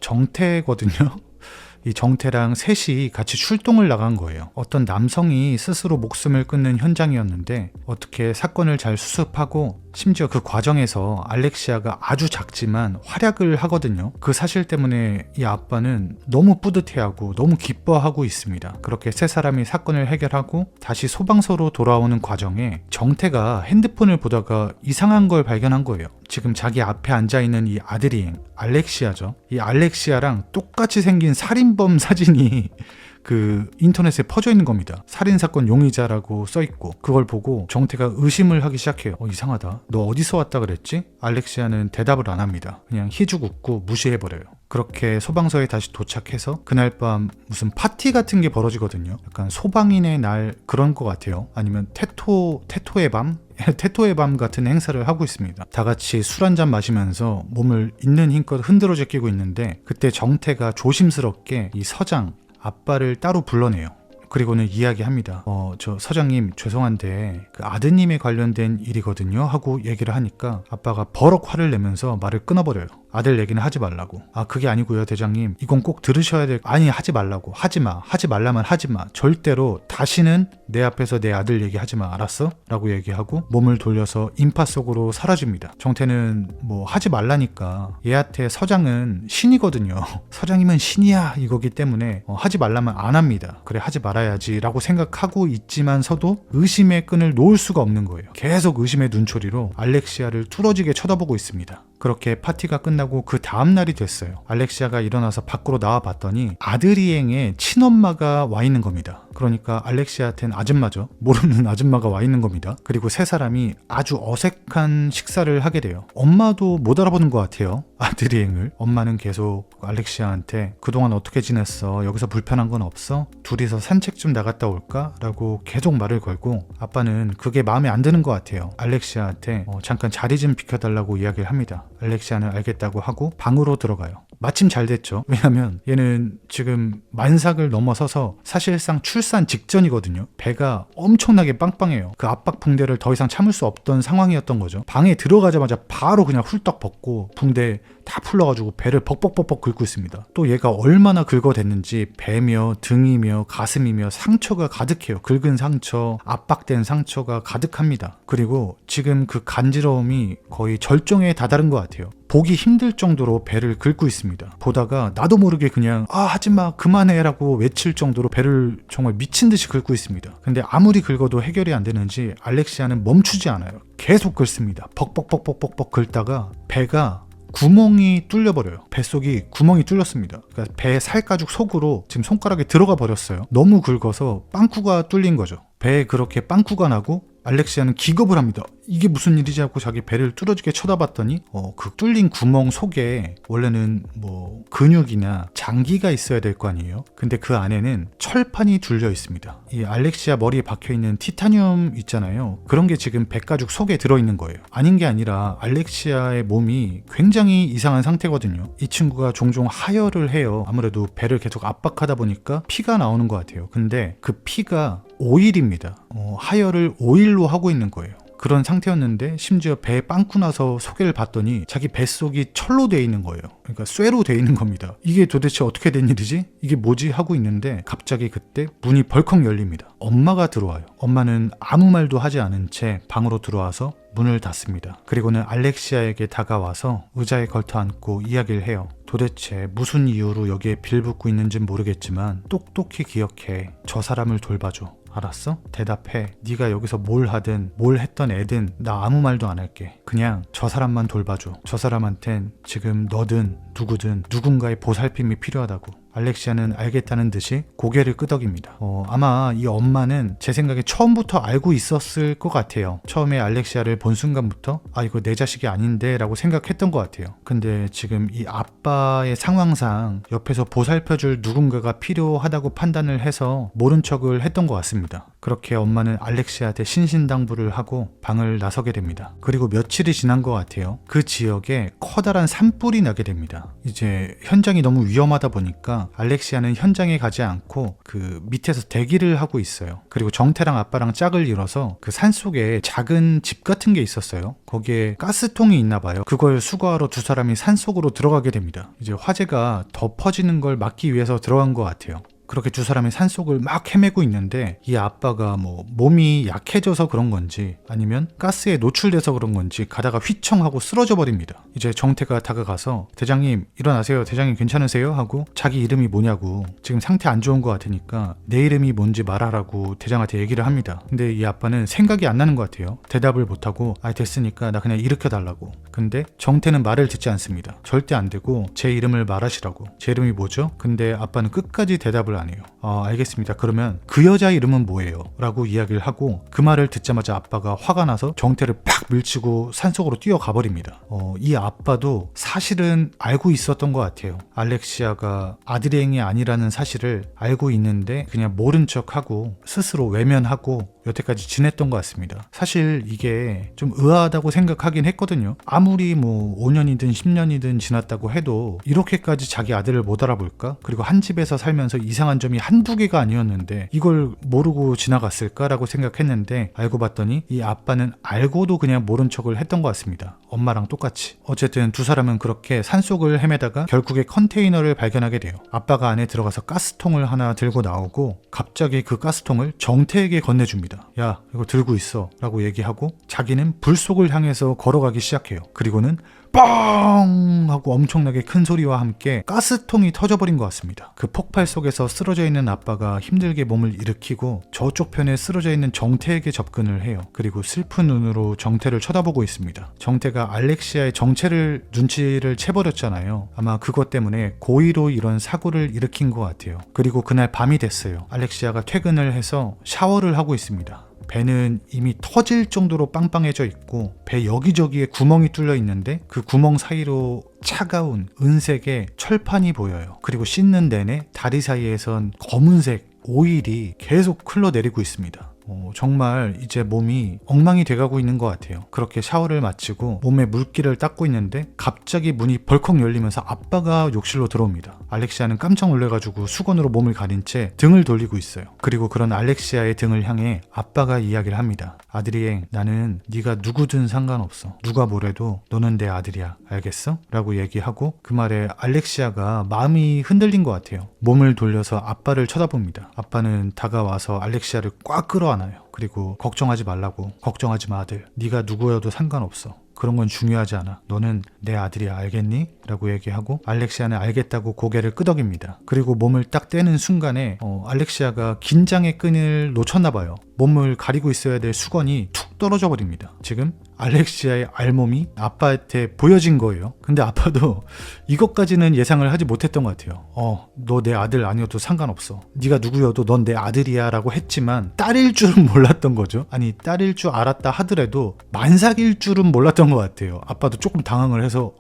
정태거든요. 이 정태랑 셋이 같이 출동을 나간 거예요. 어떤 남성이 스스로 목숨을 끊는 현장이었는데 어떻게 사건을 잘 수습하고 심지어 그 과정에서 알렉시아가 아주 작지만 활약을 하거든요. 그 사실 때문에 이 아빠는 너무 뿌듯해하고 너무 기뻐하고 있습니다. 그렇게 세 사람이 사건을 해결하고 다시 소방서로 돌아오는 과정에 정태가 핸드폰을 보다가 이상한 걸 발견한 거예요. 지금 자기 앞에 앉아있는 이 아드리앵, 알렉시아죠. 이 알렉시아랑 똑같이 생긴 살인범 사진이 그 인터넷에 퍼져 있는 겁니다. 살인사건 용의자라고 써있고 그걸 보고 정태가 의심을 하기 시작해요. 이상하다. 너 어디서 왔다 그랬지? 알렉시아는 대답을 안 합니다. 그냥 희죽 웃고 무시해버려요. 그렇게 소방서에 다시 도착해서 그날 밤 무슨 파티 같은 게 벌어지거든요. 약간 소방인의 날 그런 것 같아요. 아니면 테토의 밤? 테토의 밤 같은 행사를 하고 있습니다. 다 같이 술 한잔 마시면서 몸을 있는 힘껏 흔들어 제끼고 있는데 그때 정태가 조심스럽게 이 서장, 아빠를 따로 불러내요. 그리고는 이야기합니다. 저 서장님 죄송한데 그 아드님에 관련된 일이거든요 하고 얘기를 하니까 아빠가 버럭 화를 내면서 말을 끊어버려요. 아들 얘기는 하지 말라고. 그게 아니고요 대장님, 이건 꼭 들으셔야 될. 아니 하지 말라고. 하지마. 하지 말라면 하지마. 절대로 다시는 내 앞에서 내 아들 얘기하지마. 알았어? 라고 얘기하고 몸을 돌려서 인파 속으로 사라집니다. 정태는 뭐 하지 말라니까 얘한테 서장은 신이거든요. 서장이면 신이야 이거기 때문에 하지 말라면 안 합니다. 그래 하지 말아야지 라고 생각하고 있지만서도 의심의 끈을 놓을 수가 없는 거예요. 계속 의심의 눈초리로 알렉시아를 뚫어지게 쳐다보고 있습니다. 그렇게 파티가 끝나고 그 다음날이 됐어요. 알렉시아가 일어나서 밖으로 나와봤더니 아드리앵의 친엄마가 와 있는 겁니다. 그러니까 알렉시아한테는 아줌마죠. 모르는 아줌마가 와 있는 겁니다. 그리고 세 사람이 아주 어색한 식사를 하게 돼요. 엄마도 못 알아보는 것 같아요. 아드리앵을. 엄마는 계속 알렉시아한테 그동안 어떻게 지냈어? 여기서 불편한 건 없어? 둘이서 산책 좀 나갔다 올까? 라고 계속 말을 걸고 아빠는 그게 마음에 안 드는 것 같아요. 알렉시아한테 잠깐 자리 좀 비켜달라고 이야기를 합니다. 알렉시아는 알겠다고 하고 방으로 들어가요. 마침 잘 됐죠. 왜냐면 얘는 지금 만삭을 넘어서서 사실상 출산 직전이거든요. 배가 엄청나게 빵빵해요. 그 압박 붕대를 더 이상 참을 수 없던 상황이었던 거죠. 방에 들어가자마자 바로 그냥 훌떡 벗고 붕대 다 풀러가지고 배를 벅벅벅벅 긁고 있습니다. 또 얘가 얼마나 긁어댔는지 배며 등이며 가슴이며 상처가 가득해요. 긁은 상처, 압박된 상처가 가득합니다. 그리고 지금 그 간지러움이 거의 절정에 다다른 것 같아요. 보기 힘들 정도로 배를 긁고 있습니다. 보다가 나도 모르게 그냥 하지마 그만해 라고 외칠 정도로 배를 정말 미친 듯이 긁고 있습니다. 근데 아무리 긁어도 해결이 안 되는지 알렉시아는 멈추지 않아요. 계속 긁습니다. 벅벅벅벅벅벅 긁다가 배가 구멍이 뚫려버려요. 뱃속이 구멍이 뚫렸습니다. 그러니까 배 살가죽 속으로 지금 손가락에 들어가 버렸어요. 너무 긁어서 빵꾸가 뚫린 거죠. 배에 그렇게 빵꾸가 나고 알렉시아는 기겁을 합니다. 이게 무슨 일이지 하고 자기 배를 뚫어지게 쳐다봤더니 그 뚫린 구멍 속에 원래는 뭐 근육이나 장기가 있어야 될 거 아니에요. 근데 그 안에는 철판이 둘려 있습니다. 이 알렉시아 머리에 박혀있는 티타늄 있잖아요. 그런 게 지금 배가죽 속에 들어있는 거예요. 아닌 게 아니라 알렉시아의 몸이 굉장히 이상한 상태거든요. 이 친구가 종종 하혈을 해요. 아무래도 배를 계속 압박하다 보니까 피가 나오는 것 같아요. 근데 그 피가 오일입니다. 하혈을 오일로 하고 있는 거예요. 그런 상태였는데 심지어 배에 빵꾸 나서 소개를 봤더니 자기 뱃속이 철로 돼 있는 거예요. 그러니까 쇠로 돼 있는 겁니다. 이게 도대체 어떻게 된 일이지? 이게 뭐지? 하고 있는데 갑자기 그때 문이 벌컥 열립니다. 엄마가 들어와요. 엄마는 아무 말도 하지 않은 채 방으로 들어와서 문을 닫습니다. 그리고는 알렉시아에게 다가와서 의자에 걸터앉고 이야기를 해요. 도대체 무슨 이유로 여기에 빌붙고 있는지는 모르겠지만 똑똑히 기억해. 저 사람을 돌봐줘. 알았어? 대답해. 네가 여기서 뭘 하든 뭘 했던 애든 나 아무 말도 안 할게. 그냥 저 사람만 돌봐줘. 저 사람한텐 지금 너든 누구든 누군가의 보살핌이 필요하다고. 알렉시아는 알겠다는 듯이 고개를 끄덕입니다. 아마 이 엄마는 제 생각에 처음부터 알고 있었을 것 같아요. 처음에 알렉시아를 본 순간부터 이거 내 자식이 아닌데 라고 생각했던 것 같아요. 근데 지금 이 아빠의 상황상 옆에서 보살펴줄 누군가가 필요하다고 판단을 해서 모른 척을 했던 것 같습니다. 그렇게 엄마는 알렉시아한테 신신당부를 하고 방을 나서게 됩니다. 그리고 며칠이 지난 것 같아요. 그 지역에 커다란 산불이 나게 됩니다. 이제 현장이 너무 위험하다 보니까 알렉시아는 현장에 가지 않고 그 밑에서 대기를 하고 있어요. 그리고 정태랑 아빠랑 짝을 이뤄서 그 산속에 작은 집 같은 게 있었어요. 거기에 가스통이 있나 봐요. 그걸 수거하러 두 사람이 산속으로 들어가게 됩니다. 이제 화재가 더 퍼지는 걸 막기 위해서 들어간 것 같아요. 그렇게 두 사람이 산속을 막 헤매고 있는데 이 아빠가 뭐 몸이 약해져서 그런 건지 아니면 가스에 노출돼서 그런 건지 가다가 휘청하고 쓰러져 버립니다. 이제 정태가 다가가서 대장님 일어나세요. 대장님 괜찮으세요? 하고 자기 이름이 뭐냐고 지금 상태 안 좋은 것 같으니까 내 이름이 뭔지 말하라고 대장한테 얘기를 합니다. 근데 이 아빠는 생각이 안 나는 것 같아요. 대답을 못하고 됐으니까 나 그냥 일으켜달라고. 근데 정태는 말을 듣지 않습니다. 절대 안 되고 제 이름을 말하시라고. 제 이름이 뭐죠? 근데 아빠는 끝까지 대답을 안 해요. 알겠습니다. 그러면 그 여자 이름은 뭐예요? 라고 이야기를 하고 그 말을 듣자마자 아빠가 화가 나서 정태를 팍 밀치고 산속으로 뛰어가 버립니다. 이 아빠도 사실은 알고 있었던 것 같아요. 알렉시아가 아드리앵이 아니라는 사실을 알고 있는데 그냥 모른 척하고 스스로 외면하고 여태까지 지냈던 것 같습니다. 사실 이게 좀 의아하다고 생각하긴 했거든요. 아무리 뭐 5년이든 10년이든 지났다고 해도 이렇게까지 자기 아들을 못 알아볼까? 그리고 한 집에서 살면서 이상한 점이 한두 개가 아니었는데 이걸 모르고 지나갔을까라고 생각했는데 알고 봤더니 이 아빠는 알고도 그냥 모른 척을 했던 것 같습니다. 엄마랑 똑같이. 어쨌든 두 사람은 그렇게 산속을 헤매다가 결국에 컨테이너를 발견하게 돼요. 아빠가 안에 들어가서 가스통을 하나 들고 나오고 갑자기 그 가스통을 정태에게 건네줍니다. 야, 이거 들고 있어 라고 얘기하고 자기는 불 속을 향해서 걸어가기 시작해요. 그리고는 뻥 하고 엄청나게 큰 소리와 함께 가스통이 터져버린 것 같습니다. 그 폭발 속에서 쓰러져 있는 아빠가 힘들게 몸을 일으키고 저쪽 편에 쓰러져 있는 정태에게 접근을 해요. 그리고 슬픈 눈으로 정태를 쳐다보고 있습니다. 정태가 알렉시아의 정체를 눈치를 채버렸잖아요. 아마 그것 때문에 고의로 이런 사고를 일으킨 것 같아요. 그리고 그날 밤이 됐어요. 알렉시아가 퇴근을 해서 샤워를 하고 있습니다. 배는 이미 터질 정도로 빵빵해져 있고 배 여기저기에 구멍이 뚫려 있는데 그 구멍 사이로 차가운 은색의 철판이 보여요. 그리고 씻는 내내 다리 사이에선 검은색 오일이 계속 흘러내리고 있습니다. 정말 이제 몸이 엉망이 돼가고 있는 것 같아요. 그렇게 샤워를 마치고 몸에 물기를 닦고 있는데 갑자기 문이 벌컥 열리면서 아빠가 욕실로 들어옵니다. 알렉시아는 깜짝 놀래가지고 수건으로 몸을 가린 채 등을 돌리고 있어요. 그리고 그런 알렉시아의 등을 향해 아빠가 이야기를 합니다. 아드리앵, 나는 네가 누구든 상관없어. 누가 뭐래도 너는 내 아들이야. 알겠어? 라고 얘기하고 그 말에 알렉시아가 마음이 흔들린 것 같아요. 몸을 돌려서 아빠를 쳐다봅니다. 아빠는 다가와서 알렉시아를 꽉 끌어안아요. 그리고 걱정하지 말라고. 걱정하지 마 아들. 네가 누구여도 상관없어. 그런 건 중요하지 않아. 너는 내 아들이야. 알겠니? 라고 얘기하고 알렉시아는 알겠다고 고개를 끄덕입니다. 그리고 몸을 딱 떼는 순간에 알렉시아가 긴장의 끈을 놓쳤나 봐요. 몸을 가리고 있어야 될 수건이 툭 떨어져 버립니다. 지금 알렉시아의 알몸이 아빠한테 보여진 거예요. 근데 아빠도 이것까지는 예상을 하지 못했던 것 같아요. 너 내 아들 아니어도 상관없어. 네가 누구여도 넌 내 아들이야 라고 했지만 딸일 줄은 몰랐던 거죠. 아니 딸일 줄 알았다 하더라도 만삭일 줄은 몰랐던 것 같아요. 아빠도 조금 당황을 해서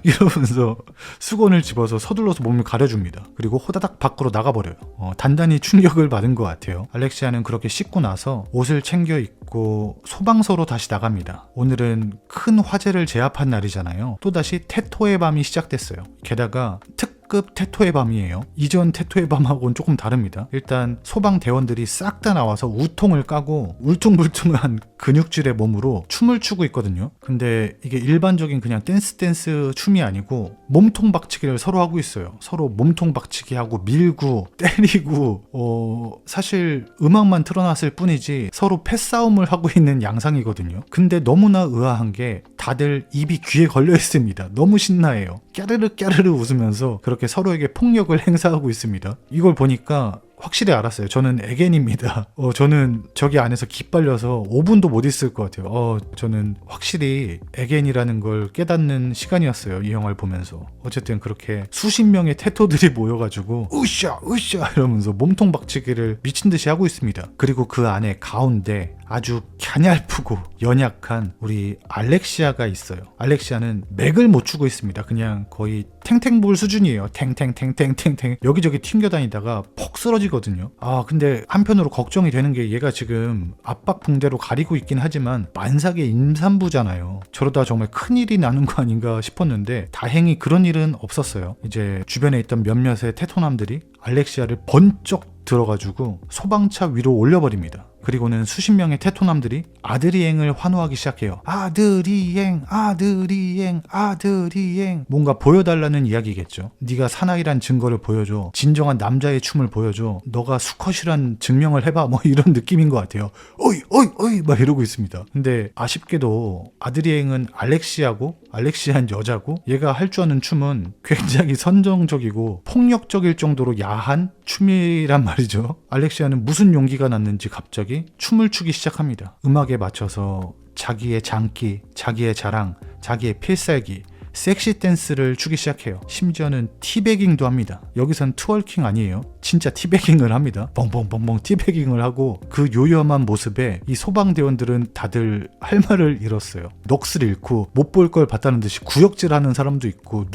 이러면서 수건을 집어서 서둘러서 몸을 가려줍니다. 그리고 호다닥 밖으로 나가버려요. 단단히 충격을 받은 것 같아요. 알렉시아는 그렇게 씻고 나서 옷을 챙겨 입고 소방서로 다시 나갑니다. 오늘은 큰 화재를 제압한 날이잖아요. 또다시 테토의 밤이 시작됐어요. 게다가 특급 테토의 밤이에요. 이전 테토의 밤하고는 조금 다릅니다. 일단 소방대원들이 싹 다 나와서 우통을 까고 울퉁불퉁한 근육질의 몸으로 춤을 추고 있거든요. 근데 이게 일반적인 그냥 댄스 춤이 아니고 몸통 박치기를 서로 하고 있어요. 서로 몸통 박치기 하고 밀고 때리고 사실 음악만 틀어놨을 뿐이지 서로 패싸움을 하고 있는 양상이거든요. 근데 너무나 의아한 게 다들 입이 귀에 걸려 있습니다. 너무 신나해요. 까르르 까르르 웃으면서 그렇게 서로에게 폭력을 행사하고 있습니다. 이걸 보니까 확실히 알았어요. 저는 에겐입니다. 저는 저기 안에서 기빨려서 5분도 못 있을 것 같아요. 저는 확실히 에겐이라는 걸 깨닫는 시간이었어요. 이 영화를 보면서. 어쨌든 그렇게 수십 명의 테토들이 모여가지고 으쌰 으쌰 이러면서 몸통 박치기를 미친 듯이 하고 있습니다. 그리고 그 안에 가운데 아주 갸냘프고 연약한 우리 알렉시아가 있어요. 알렉시아는 맥을 못 추고 있습니다. 그냥 거의 탱탱볼 수준이에요. 탱탱탱탱탱탱 여기저기 튕겨다니다가 폭 쓰러지거든요. 근데 한편으로 걱정이 되는 게 얘가 지금 압박붕대로 가리고 있긴 하지만 만삭의 임산부잖아요. 저러다 정말 큰일이 나는 거 아닌가 싶었는데 다행히 그런 일은 없었어요. 이제 주변에 있던 몇몇의 테토남들이 알렉시아를 번쩍 들어가지고 소방차 위로 올려버립니다. 그리고는 수십 명의 테토남들이 아드리앵을 환호하기 시작해요. 아드리앵 아드리앵 아드리앵. 뭔가 보여달라는 이야기겠죠. 네가 사나이란 증거를 보여줘. 진정한 남자의 춤을 보여줘. 너가 수컷이란 증명을 해봐. 뭐 이런 느낌인 것 같아요. 어이 어이 어이 막 이러고 있습니다. 근데 아쉽게도 아드리앵은 알렉시아한 여자고 얘가 할 줄 아는 춤은 굉장히 선정적이고 폭력적일 정도로 야한 춤이란 말이죠. 알렉시아는 무슨 용기가 났는지 갑자기 춤을 추기 시작합니다. 음악에 맞춰서 자기의 장기, 자기의 자랑, 자기의 필살기, 섹시 댄스를 추기 시작해요. 심지어는 티베깅도 합니다. 여기선 트월킹 아니에요. 진짜 티베깅을 합니다. 뻥뻥뻥뻥 티베깅을 하고 그 요염한 모습에 이 소방대원들은 다들 할 말을 잃었어요. 넋을 잃고 못 볼 걸 봤다는 듯이 구역질하는 사람도 있고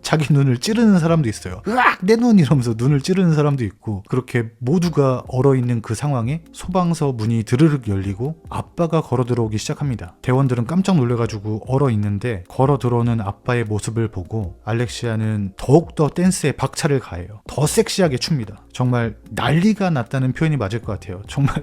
자기 눈을 찌르는 사람도 있어요. 으악! 내 눈! 이러면서 눈을 찌르는 사람도 있고 그렇게 모두가 얼어있는 그 상황에 소방서 문이 드르륵 열리고 아빠가 걸어 들어오기 시작합니다. 대원들은 깜짝 놀래가지고 얼어있는데 걸어 들어오는 아빠의 모습을 보고 알렉시아는 더욱더 댄스에 박차를 가해요. 더 섹시하게 춥니다. 정말 난리가 났다는 표현이 맞을 것 같아요. 정말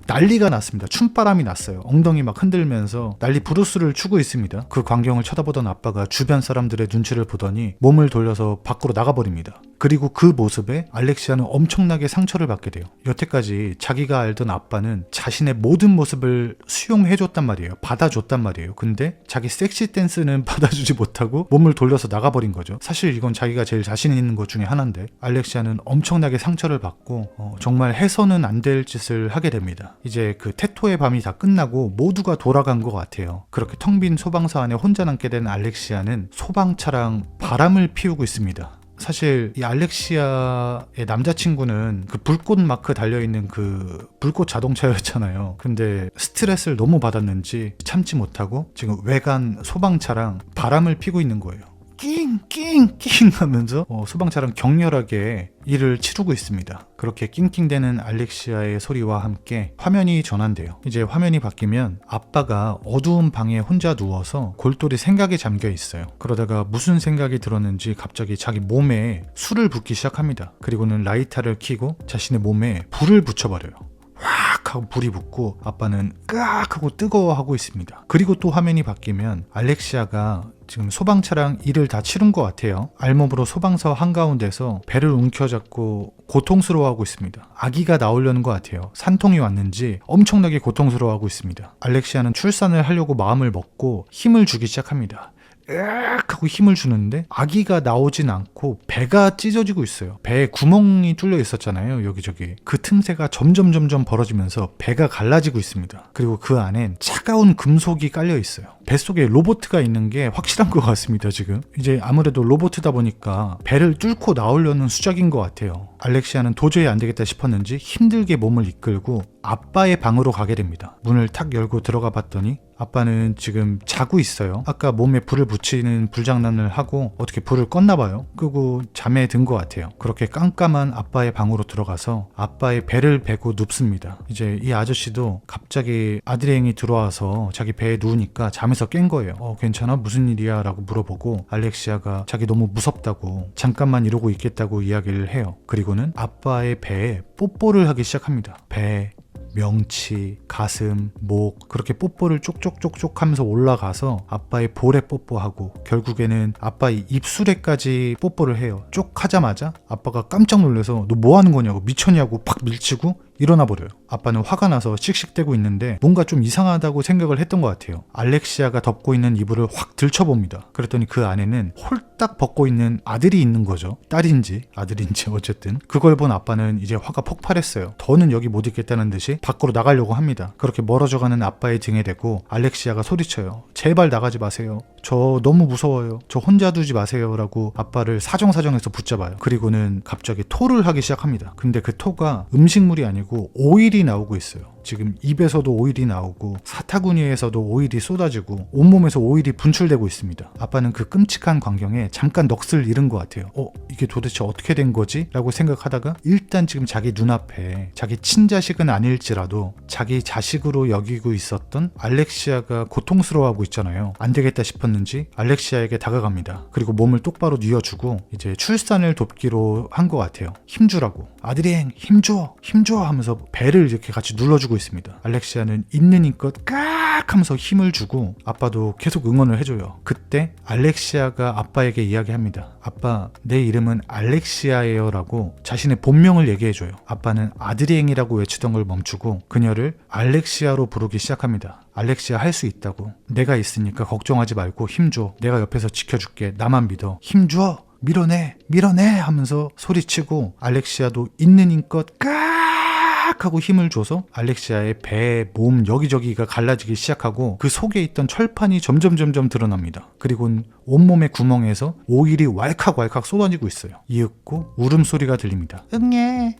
난리가 났습니다. 춤바람이 났어요. 엉덩이 막 흔들면서 난리 부르스를 추고 있습니다. 그 광경을 쳐다보던 아빠가 주변 사람들의 눈치를 보더니 몸을 돌려서 밖으로 나가버립니다. 그리고 그 모습에 알렉시아는 엄청나게 상처를 받게 돼요. 여태까지 자기가 알던 아빠는 자신의 모든 모습을 수용해줬단 말이에요. 받아줬단 말이에요. 근데 자기 섹시 댄스는 받아주지 못하고 몸을 돌려서 나가버린 거죠. 사실 이건 자기가 제일 자신 있는 것 중에 하나인데 알렉시아는 엄청나게 상처를 받고 정말 해서는 안 될 짓을 하게 됩니다. 이제 그 테토의 밤이 다 끝나고 모두가 돌아간 것 같아요. 그렇게 텅 빈 소방서 안에 혼자 남게 된 알렉시아는 소방차랑 바람을 피우고 있습니다. 사실 이 알렉시아의 남자친구는 그 불꽃 마크 달려있는 그 불꽃 자동차였잖아요. 근데 스트레스를 너무 받았는지 참지 못하고 지금 외관 소방차랑 바람을 피고 있는 거예요. 낑낑낑 하면서 소방차랑 격렬하게 일을 치르고 있습니다. 그렇게 낑낑대는 알렉시아의 소리와 함께 화면이 전환돼요. 이제 화면이 바뀌면 아빠가 어두운 방에 혼자 누워서 골똘히 생각에 잠겨 있어요. 그러다가 무슨 생각이 들었는지 갑자기 자기 몸에 술을 붓기 시작합니다. 그리고는 라이터를 켜고 자신의 몸에 불을 붙여버려요. 확 하고 불이 붙고 아빠는 깍 하고 뜨거워하고 있습니다. 그리고 또 화면이 바뀌면 알렉시아가 지금 소방차랑 일을 다 치른 것 같아요. 알몸으로 소방서 한가운데서 배를 움켜잡고 고통스러워하고 있습니다. 아기가 나오려는 것 같아요. 산통이 왔는지 엄청나게 고통스러워하고 있습니다. 알렉시아는 출산을 하려고 마음을 먹고 힘을 주기 시작합니다. 으악 하고 힘을 주는데 아기가 나오진 않고 배가 찢어지고 있어요. 배에 구멍이 뚫려 있었잖아요. 여기저기. 그 틈새가 점점 벌어지면서 배가 갈라지고 있습니다. 그리고 그 안엔 차가운 금속이 깔려 있어요. 뱃속에 로봇가 있는 게 확실한 것 같습니다. 지금 이제 아무래도 로봇이다 보니까 배를 뚫고 나오려는 수작인 것 같아요. 알렉시아는 도저히 안 되겠다 싶었는지 힘들게 몸을 이끌고 아빠의 방으로 가게 됩니다. 문을 탁 열고 들어가 봤더니 아빠는 지금 자고 있어요. 아까 몸에 불을 붙이는 불장난을 하고 어떻게 불을 껐나 봐요. 끄고 잠에 든 것 같아요. 그렇게 깜깜한 아빠의 방으로 들어가서 아빠의 배를 베고 눕습니다. 이제 이 아저씨도 갑자기 아드레잉이 들어와서 자기 배에 누우니까 잠에서 깬 거예요. 괜찮아? 무슨 일이야? 라고 물어보고 알렉시아가 자기 너무 무섭다고 잠깐만 이러고 있겠다고 이야기를 해요. 그리고는 아빠의 배에 뽀뽀를 하기 시작합니다. 배, 명치, 가슴, 목 그렇게 뽀뽀를 쪽쪽쪽쪽 하면서 올라가서 아빠의 볼에 뽀뽀하고 결국에는 아빠의 입술에까지 뽀뽀를 해요. 쪽 하자마자 아빠가 깜짝 놀라서 너 뭐 하는 거냐고 미쳤냐고 팍 밀치고 일어나 버려요. 아빠는 화가 나서 씩씩대고 있는데 뭔가 좀 이상하다고 생각을 했던 것 같아요. 알렉시아가 덮고 있는 이불을 확 들춰봅니다. 그랬더니 그 안에는 홀딱 벗고 있는 아들이 있는 거죠. 딸인지 아들인지 어쨌든 그걸 본 아빠는 이제 화가 폭발했어요. 더는 여기 못 있겠다는 듯이 밖으로 나가려고 합니다. 그렇게 멀어져가는 아빠의 등에 대고 알렉시아가 소리쳐요. 제발 나가지 마세요. 저 너무 무서워요. 저 혼자 두지 마세요. 라고 아빠를 사정사정해서 붙잡아요. 그리고는 갑자기 토를 하기 시작합니다. 근데 그 토가 음식물이 아니고 오일이 나오고 있어요. 지금 입에서도 오일이 나오고 사타구니에서도 오일이 쏟아지고 온몸에서 오일이 분출되고 있습니다. 아빠는 그 끔찍한 광경에 잠깐 넋을 잃은 것 같아요. 이게 도대체 어떻게 된 거지? 라고 생각하다가 일단 지금 자기 눈앞에 자기 친자식은 아닐지라도 자기 자식으로 여기고 있었던 알렉시아가 고통스러워하고 있잖아요. 안 되겠다 싶었는지 알렉시아에게 다가갑니다. 그리고 몸을 똑바로 뉘어주고 이제 출산을 돕기로 한 것 같아요. 힘주라고. 아드리엥 힘줘 하면서 배를 이렇게 같이 눌러주고 있습니다. 알렉시아는 있는 힘껏 깍 하면서 힘을 주고 아빠도 계속 응원을 해줘요. 그때 알렉시아가 아빠에게 이야기합니다. 아빠, 내 이름은 알렉시아예요 라고 자신의 본명을 얘기해줘요. 아빠는 아드리엥이라고 외치던 걸 멈추고 그녀를 알렉시아로 부르기 시작합니다. 알렉시아 할 수 있다고. 내가 있으니까 걱정하지 말고 힘줘. 내가 옆에서 지켜줄게. 나만 믿어. 힘줘. 밀어내 하면서 소리치고 알렉시아도 있는 힘껏 깍 빡 하고 힘을 줘서 알렉시아의 배, 몸 여기저기가 갈라지기 시작하고 그 속에 있던 철판이 점점 드러납니다. 그리고 온몸의 구멍에서 오일이 왈칵 쏟아지고 있어요. 이윽고 울음소리가 들립니다. 응애.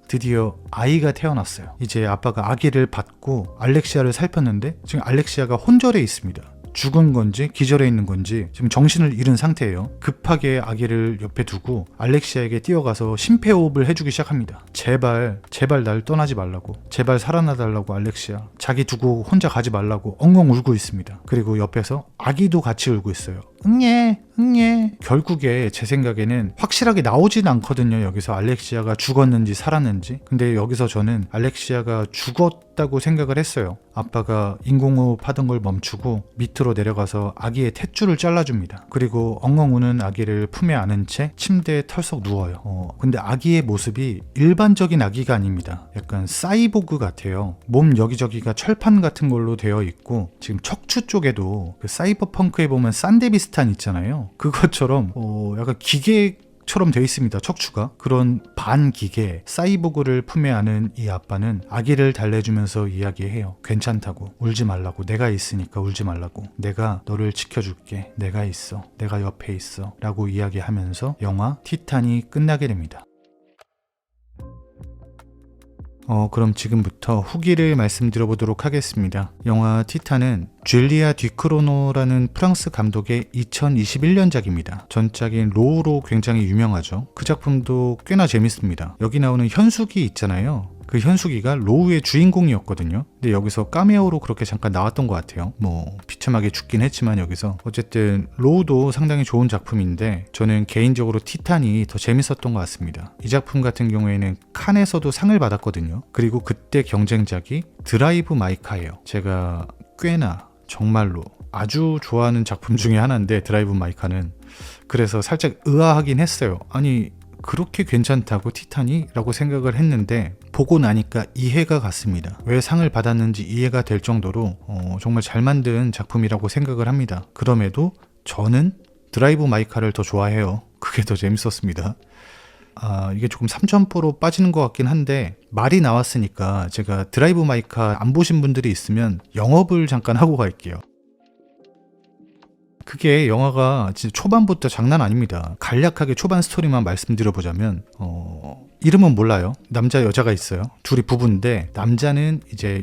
드디어 아이가 태어났어요. 이제 아빠가 아기를 받고 알렉시아를 살폈는데 지금 알렉시아가 혼절해 있습니다. 죽은 건지 기절해 있는 건지 지금 정신을 잃은 상태예요. 급하게 아기를 옆에 두고 알렉시아에게 뛰어가서 심폐호흡을 해주기 시작합니다. 제발 날 떠나지 말라고, 제발 살아나달라고 알렉시아, 자기 두고 혼자 가지 말라고 엉엉 울고 있습니다. 그리고 옆에서 아기도 같이 울고 있어요. 응애. 결국에 제 생각에는 확실하게 나오진 않거든요. 여기서 알렉시아가 죽었는지 살았는지. 근데 여기서 저는 알렉시아가 죽었다고 생각을 했어요. 아빠가 인공호흡 하던 걸 멈추고 밑으로 내려가서 아기의 탯줄을 잘라줍니다. 그리고 엉엉 우는 아기를 품에 안은 채 침대에 털썩 누워요. 근데 아기의 모습이 일반적인 아기가 아닙니다. 약간 사이보그 같아요. 몸 여기저기가 철판 같은 걸로 되어 있고 지금 척추 쪽에도 그 사이버펑크에 보면 산데비스탄 있잖아요. 그것처럼 약간 기계처럼 되어 있습니다. 척추가. 그런 반기계 사이보그를 품에 안은 이 아빠는 아기를 달래주면서 이야기해요. 괜찮다고, 울지 말라고, 내가 있으니까 울지 말라고, 내가 너를 지켜줄게, 내가 있어, 내가 옆에 있어 라고 이야기하면서 영화 티탄이 끝나게 됩니다. 그럼 지금부터 후기를 말씀드려보도록 하겠습니다. 영화 티탄은 줄리아 디크로노라는 프랑스 감독의 2021년작입니다. 전작인 로우로 굉장히 유명하죠. 그 작품도 꽤나 재밌습니다. 여기 나오는 현숙이 있잖아요. 그 현숙이가 로우의 주인공이었거든요. 근데 여기서 카메오로 그렇게 잠깐 나왔던 것 같아요. 비참하게 죽긴 했지만 여기서. 어쨌든 로우도 상당히 좋은 작품인데 저는 개인적으로 티탄이 더 재밌었던 것 같습니다. 이 작품 같은 경우에는 칸에서도 상을 받았거든요. 그리고 그때 경쟁작이 드라이브 마이 카예요. 제가 꽤나 정말로 아주 좋아하는 작품 중에 하나인데 드라이브 마이 카는. 그래서 살짝 의아하긴 했어요. 아니 그렇게 괜찮다고 티탄이? 라고 생각을 했는데 보고 나니까 이해가 갔습니다. 왜 상을 받았는지 이해가 될 정도로 정말 잘 만든 작품이라고 생각을 합니다. 그럼에도 저는 드라이브 마이 카를 더 좋아해요. 그게 더 재밌었습니다. 이게 조금 삼천포로 빠지는 것 같긴 한데 말이 나왔으니까 제가 드라이브 마이 카 안 보신 분들이 있으면 영업을 잠깐 하고 갈게요. 그게 영화가 진짜 초반부터 장난 아닙니다. 간략하게 초반 스토리만 말씀드려보자면 이름은 몰라요. 남자 여자가 있어요. 둘이 부부인데 남자는 이제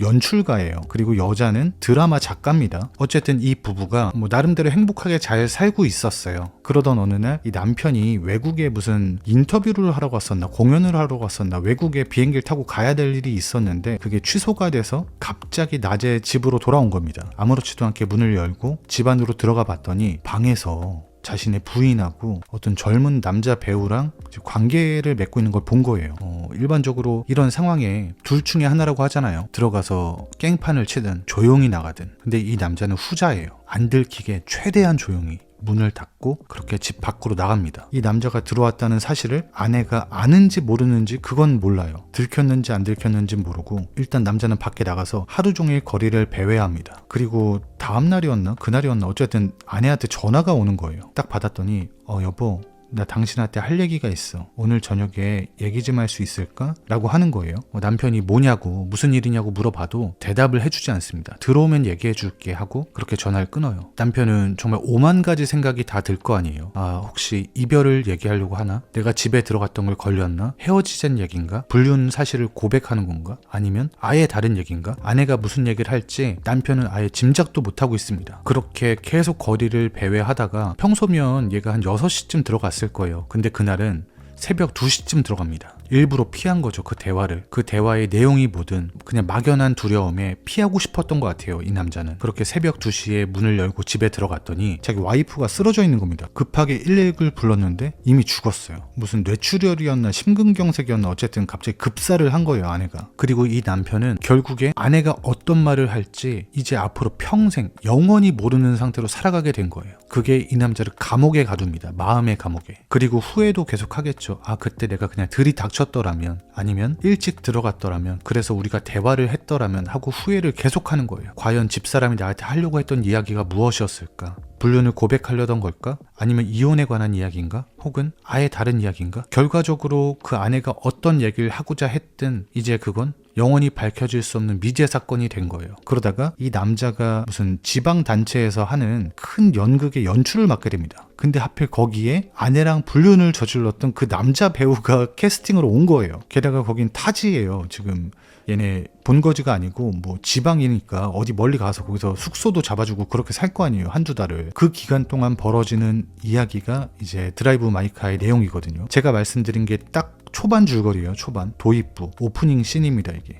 연출가예요. 그리고 여자는 드라마 작가입니다. 어쨌든 이 부부가 나름대로 행복하게 잘 살고 있었어요. 그러던 어느 날 이 남편이 외국에 무슨 인터뷰를 하러 갔었나 공연을 하러 갔었나 외국에 비행기를 타고 가야 될 일이 있었는데 그게 취소가 돼서 갑자기 낮에 집으로 돌아온 겁니다. 아무렇지도 않게 문을 열고 집 안으로 들어가 봤더니 방에서 자신의 부인하고 어떤 젊은 남자 배우랑 관계를 맺고 있는 걸 본 거예요. 일반적으로 이런 상황에 둘 중에 하나라고 하잖아요. 들어가서 깽판을 치든 조용히 나가든. 근데 이 남자는 후자예요. 안 들키게 최대한 조용히 문을 닫고 그렇게 집 밖으로 나갑니다. 이 남자가 들어왔다는 사실을 아내가 아는지 모르는지 그건 몰라요. 들켰는지 안 들켰는지 모르고 일단 남자는 밖에 나가서 하루 종일 거리를 배회합니다. 그리고 다음날이었나 그날이었나 어쨌든 아내한테 전화가 오는 거예요. 딱 받았더니 여보 나 당신한테 할 얘기가 있어. 오늘 저녁에 얘기 좀 할 수 있을까? 라고 하는 거예요. 남편이 뭐냐고 무슨 일이냐고 물어봐도 대답을 해주지 않습니다. 들어오면 얘기해 줄게 하고 그렇게 전화를 끊어요. 남편은 정말 오만 가지 생각이 다 들 거 아니에요. 혹시 이별을 얘기하려고 하나? 내가 집에 들어갔던 걸 걸렸나? 헤어지자는 얘기인가? 불륜 사실을 고백하는 건가? 아니면 아예 다른 얘기인가? 아내가 무슨 얘기를 할지 남편은 아예 짐작도 못하고 있습니다. 그렇게 계속 거리를 배회하다가 평소면 얘가 한 6시쯤 들어갔을 거예요. 근데 그날은 새벽 2시쯤 들어갑니다. 일부러 피한 거죠. 그 대화를. 그 대화의 내용이 뭐든 그냥 막연한 두려움에 피하고 싶었던 것 같아요. 이 남자는. 그렇게 새벽 2시에 문을 열고 집에 들어갔더니 자기 와이프가 쓰러져 있는 겁니다. 급하게 119를 불렀는데 이미 죽었어요. 무슨 뇌출혈이었나 심근경색이었나 어쨌든 갑자기 급사를 한 거예요. 아내가. 그리고 이 남편은 결국에 아내가 어떤 말을 할지 이제 앞으로 평생 영원히 모르는 상태로 살아가게 된 거예요. 그게 이 남자를 감옥에 가둡니다. 마음의 감옥에. 그리고 후회도 계속 하겠죠. 그때 내가 그냥 들이닥쳤더라면 아니면 일찍 들어갔더라면 그래서 우리가 대화를 했더라면 하고 후회를 계속하는 거예요. 과연 집사람이 나한테 하려고 했던 이야기가 무엇이었을까? 불륜을 고백하려던 걸까? 아니면 이혼에 관한 이야기인가? 혹은 아예 다른 이야기인가? 결과적으로 그 아내가 어떤 얘기를 하고자 했든 이제 그건 영원히 밝혀질 수 없는 미제 사건이 된 거예요. 그러다가 이 남자가 무슨 지방단체에서 하는 큰 연극의 연출을 맡게 됩니다. 근데 하필 거기에 아내랑 불륜을 저질렀던 그 남자 배우가 캐스팅으로 온 거예요. 게다가 거긴 타지예요. 지금 얘네 본거지가 아니고 뭐 지방이니까 어디 멀리 가서 거기서 숙소도 잡아주고 그렇게 살 거 아니에요. 한두 달을. 그 기간 동안 벌어지는 이야기가 이제 드라이브 마이 카의 내용이거든요. 제가 말씀드린 게 딱 초반 줄거리예요. 초반 도입부 오프닝 씬입니다. 이게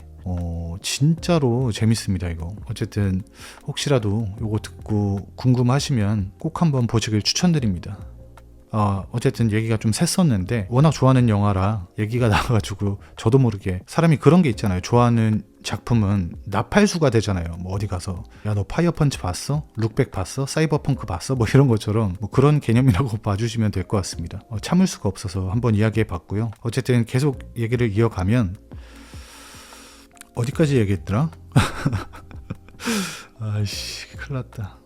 진짜로 재밌습니다. 이거 어쨌든 혹시라도 이거 듣고 궁금하시면 꼭 한번 보시길 추천드립니다. 어쨌든 얘기가 좀 샜었는데 워낙 좋아하는 영화라 얘기가 나와가지고 저도 모르게 사람이 그런 게 있잖아요. 좋아하는 작품은 나팔수가 되잖아요. 뭐 어디 가서 야 너 파이어펀치 봤어? 룩백 봤어? 사이버펑크 봤어? 뭐 이런 것처럼 뭐 그런 개념이라고 봐주시면 될 것 같습니다. 참을 수가 없어서 한번 이야기해 봤고요. 어쨌든 계속 얘기를 이어가면 어디까지 얘기했더라? 아이씨 큰일 났다.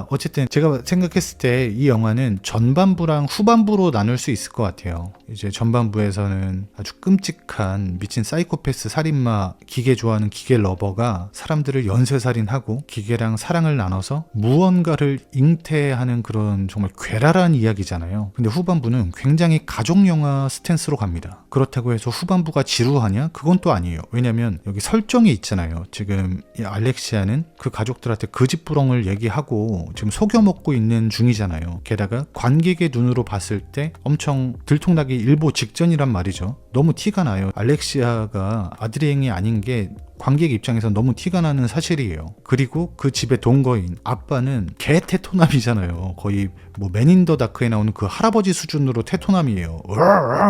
어쨌든 제가 생각했을 때 이 영화는 전반부랑 후반부로 나눌 수 있을 것 같아요. 이제 전반부에서는 아주 끔찍한 미친 사이코패스 살인마 기계 좋아하는 기계 러버가 사람들을 연쇄살인하고 기계랑 사랑을 나눠서 무언가를 잉태하는 그런 정말 괴랄한 이야기잖아요. 근데 후반부는 굉장히 가족영화 스탠스로 갑니다. 그렇다고 해서 후반부가 지루하냐? 그건 또 아니에요. 왜냐면 여기 설정이 있잖아요. 지금 이 알렉시아는 그 가족들한테 그 집부렁을 얘기하고 지금 속여먹고 있는 중이잖아요. 게다가 관객의 눈으로 봤을 때 엄청 들통나기 일보 직전이란 말이죠. 너무 티가 나요. 알렉시아가 아드리행이 아닌 게 관객 입장에서 너무 티가 나는 사실이에요. 그리고 그 집의 동거인 아빠는 개 테토남이잖아요. 거의 뭐 맨인 더 다크에 나오는 그 할아버지 수준으로 테토남이에요.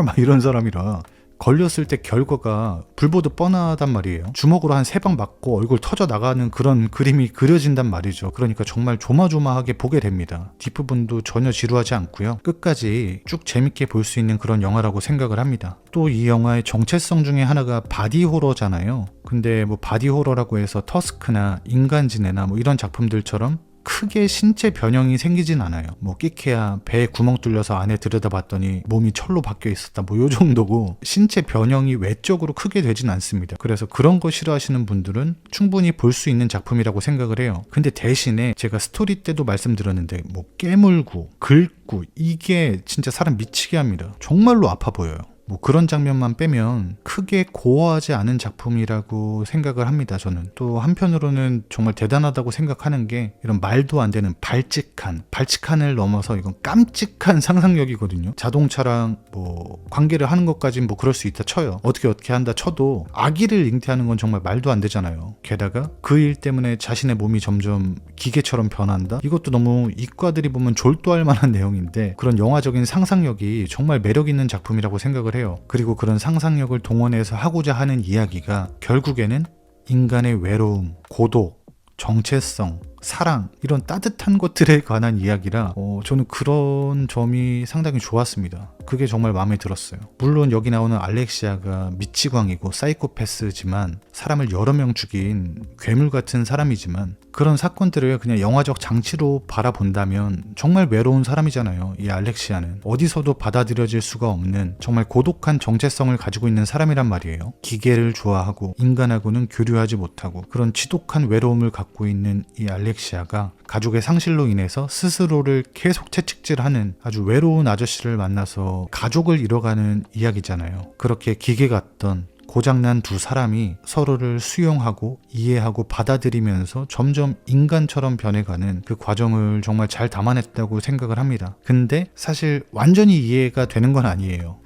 막 이런 사람이라 걸렸을 때 결과가 불보듯 뻔하단 말이에요. 주먹으로 한 3방 맞고 얼굴 터져 나가는 그런 그림이 그려진단 말이죠. 그러니까 정말 조마조마하게 보게 됩니다. 뒷부분도 전혀 지루하지 않고요. 끝까지 쭉 재밌게 볼 수 있는 그런 영화라고 생각을 합니다. 또 이 영화의 정체성 중에 하나가 바디 호러잖아요. 근데 뭐 바디 호러라고 해서 터스크나 인간지네나 뭐 이런 작품들처럼 크게 신체 변형이 생기진 않아요. 뭐 끼케야 배에 구멍 뚫려서 안에 들여다봤더니 몸이 철로 바뀌어 있었다 뭐 요 정도고 신체 변형이 외적으로 크게 되진 않습니다. 그래서 그런 거 싫어하시는 분들은 충분히 볼 수 있는 작품이라고 생각을 해요. 근데 대신에 제가 스토리 때도 말씀드렸는데 뭐 깨물고 긁고 이게 진짜 사람 미치게 합니다. 정말로 아파 보여요. 뭐 그런 장면만 빼면 크게 고어하지 않은 작품이라고 생각을 합니다. 저는 또 한편으로는 정말 대단하다고 생각하는 게 이런 말도 안 되는 발칙한을 넘어서 이건 깜찍한 상상력이거든요. 자동차랑 뭐 관계를 하는 것까진 뭐 그럴 수 있다 쳐요. 어떻게 한다 쳐도 아기를 잉태하는 건 정말 말도 안 되잖아요. 게다가 그 일 때문에 자신의 몸이 점점 기계처럼 변한다? 이것도 너무 이과들이 보면 졸도할 만한 내용인데 그런 영화적인 상상력이 정말 매력 있는 작품이라고 생각을 해요. 그리고 그런 상상력을 동원해서 하고자 하는 이야기가 결국에는 인간의 외로움, 고독, 정체성, 사랑 이런 따뜻한 것들에 관한 이야기라 저는 그런 점이 상당히 좋았습니다. 그게 정말 마음에 들었어요. 물론 여기 나오는 알렉시아가 미치광이고 사이코패스지만 사람을 여러 명 죽인 괴물 같은 사람이지만 그런 사건들을 그냥 영화적 장치로 바라본다면 정말 외로운 사람이잖아요. 이 알렉시아는 어디서도 받아들여질 수가 없는 정말 고독한 정체성을 가지고 있는 사람이란 말이에요. 기계를 좋아하고 인간하고는 교류하지 못하고 그런 지독한 외로움을 갖고 있는 이 알렉시아가 가족의 상실로 인해서 스스로를 계속 채찍질하는 아주 외로운 아저씨를 만나서 가족을 잃어가는 이야기잖아요. 그렇게 기계 같던 고장난 두 사람이 서로를 수용하고 이해하고 받아들이면서 점점 인간처럼 변해가는 그 과정을 정말 잘 담아냈다고 생각을 합니다. 근데 사실 완전히 이해가 되는 건 아니에요.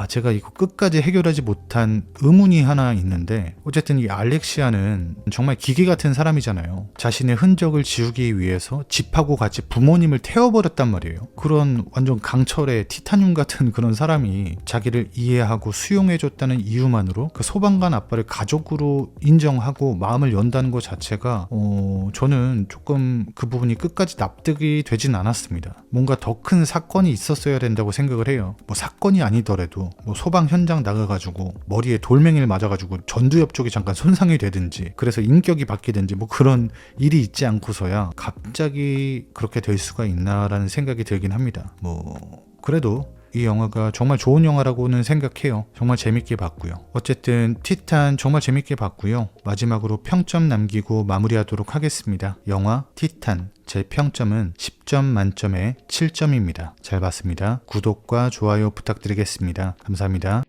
제가 이거 끝까지 해결하지 못한 의문이 하나 있는데 어쨌든 이 알렉시아는 정말 기계 같은 사람이잖아요. 자신의 흔적을 지우기 위해서 집하고 같이 부모님을 태워버렸단 말이에요. 그런 완전 강철의 티타늄 같은 그런 사람이 자기를 이해하고 수용해줬다는 이유만으로 그 소방관 아빠를 가족으로 인정하고 마음을 연다는 것 자체가 저는 조금 그 부분이 끝까지 납득이 되진 않았습니다. 뭔가 더 큰 사건이 있었어야 된다고 생각을 해요. 뭐 사건이 아니더라도 아니더라도 뭐 소방 현장 나가가지고 머리에 돌멩이를 맞아가지고 전두엽 쪽이 잠깐 손상이 되든지 그래서 인격이 바뀌든지 뭐 그런 일이 있지 않고서야 갑자기 그렇게 될 수가 있나라는 생각이 들긴 합니다. 뭐 그래도 이 영화가 정말 좋은 영화라고는 생각해요. 정말 재밌게 봤고요. 어쨌든 티탄 정말 재밌게 봤고요. 마지막으로 평점 남기고 마무리하도록 하겠습니다. 영화 티탄 제 평점은 10점 만점에 7점입니다. 잘 봤습니다. 구독과 좋아요 부탁드리겠습니다. 감사합니다.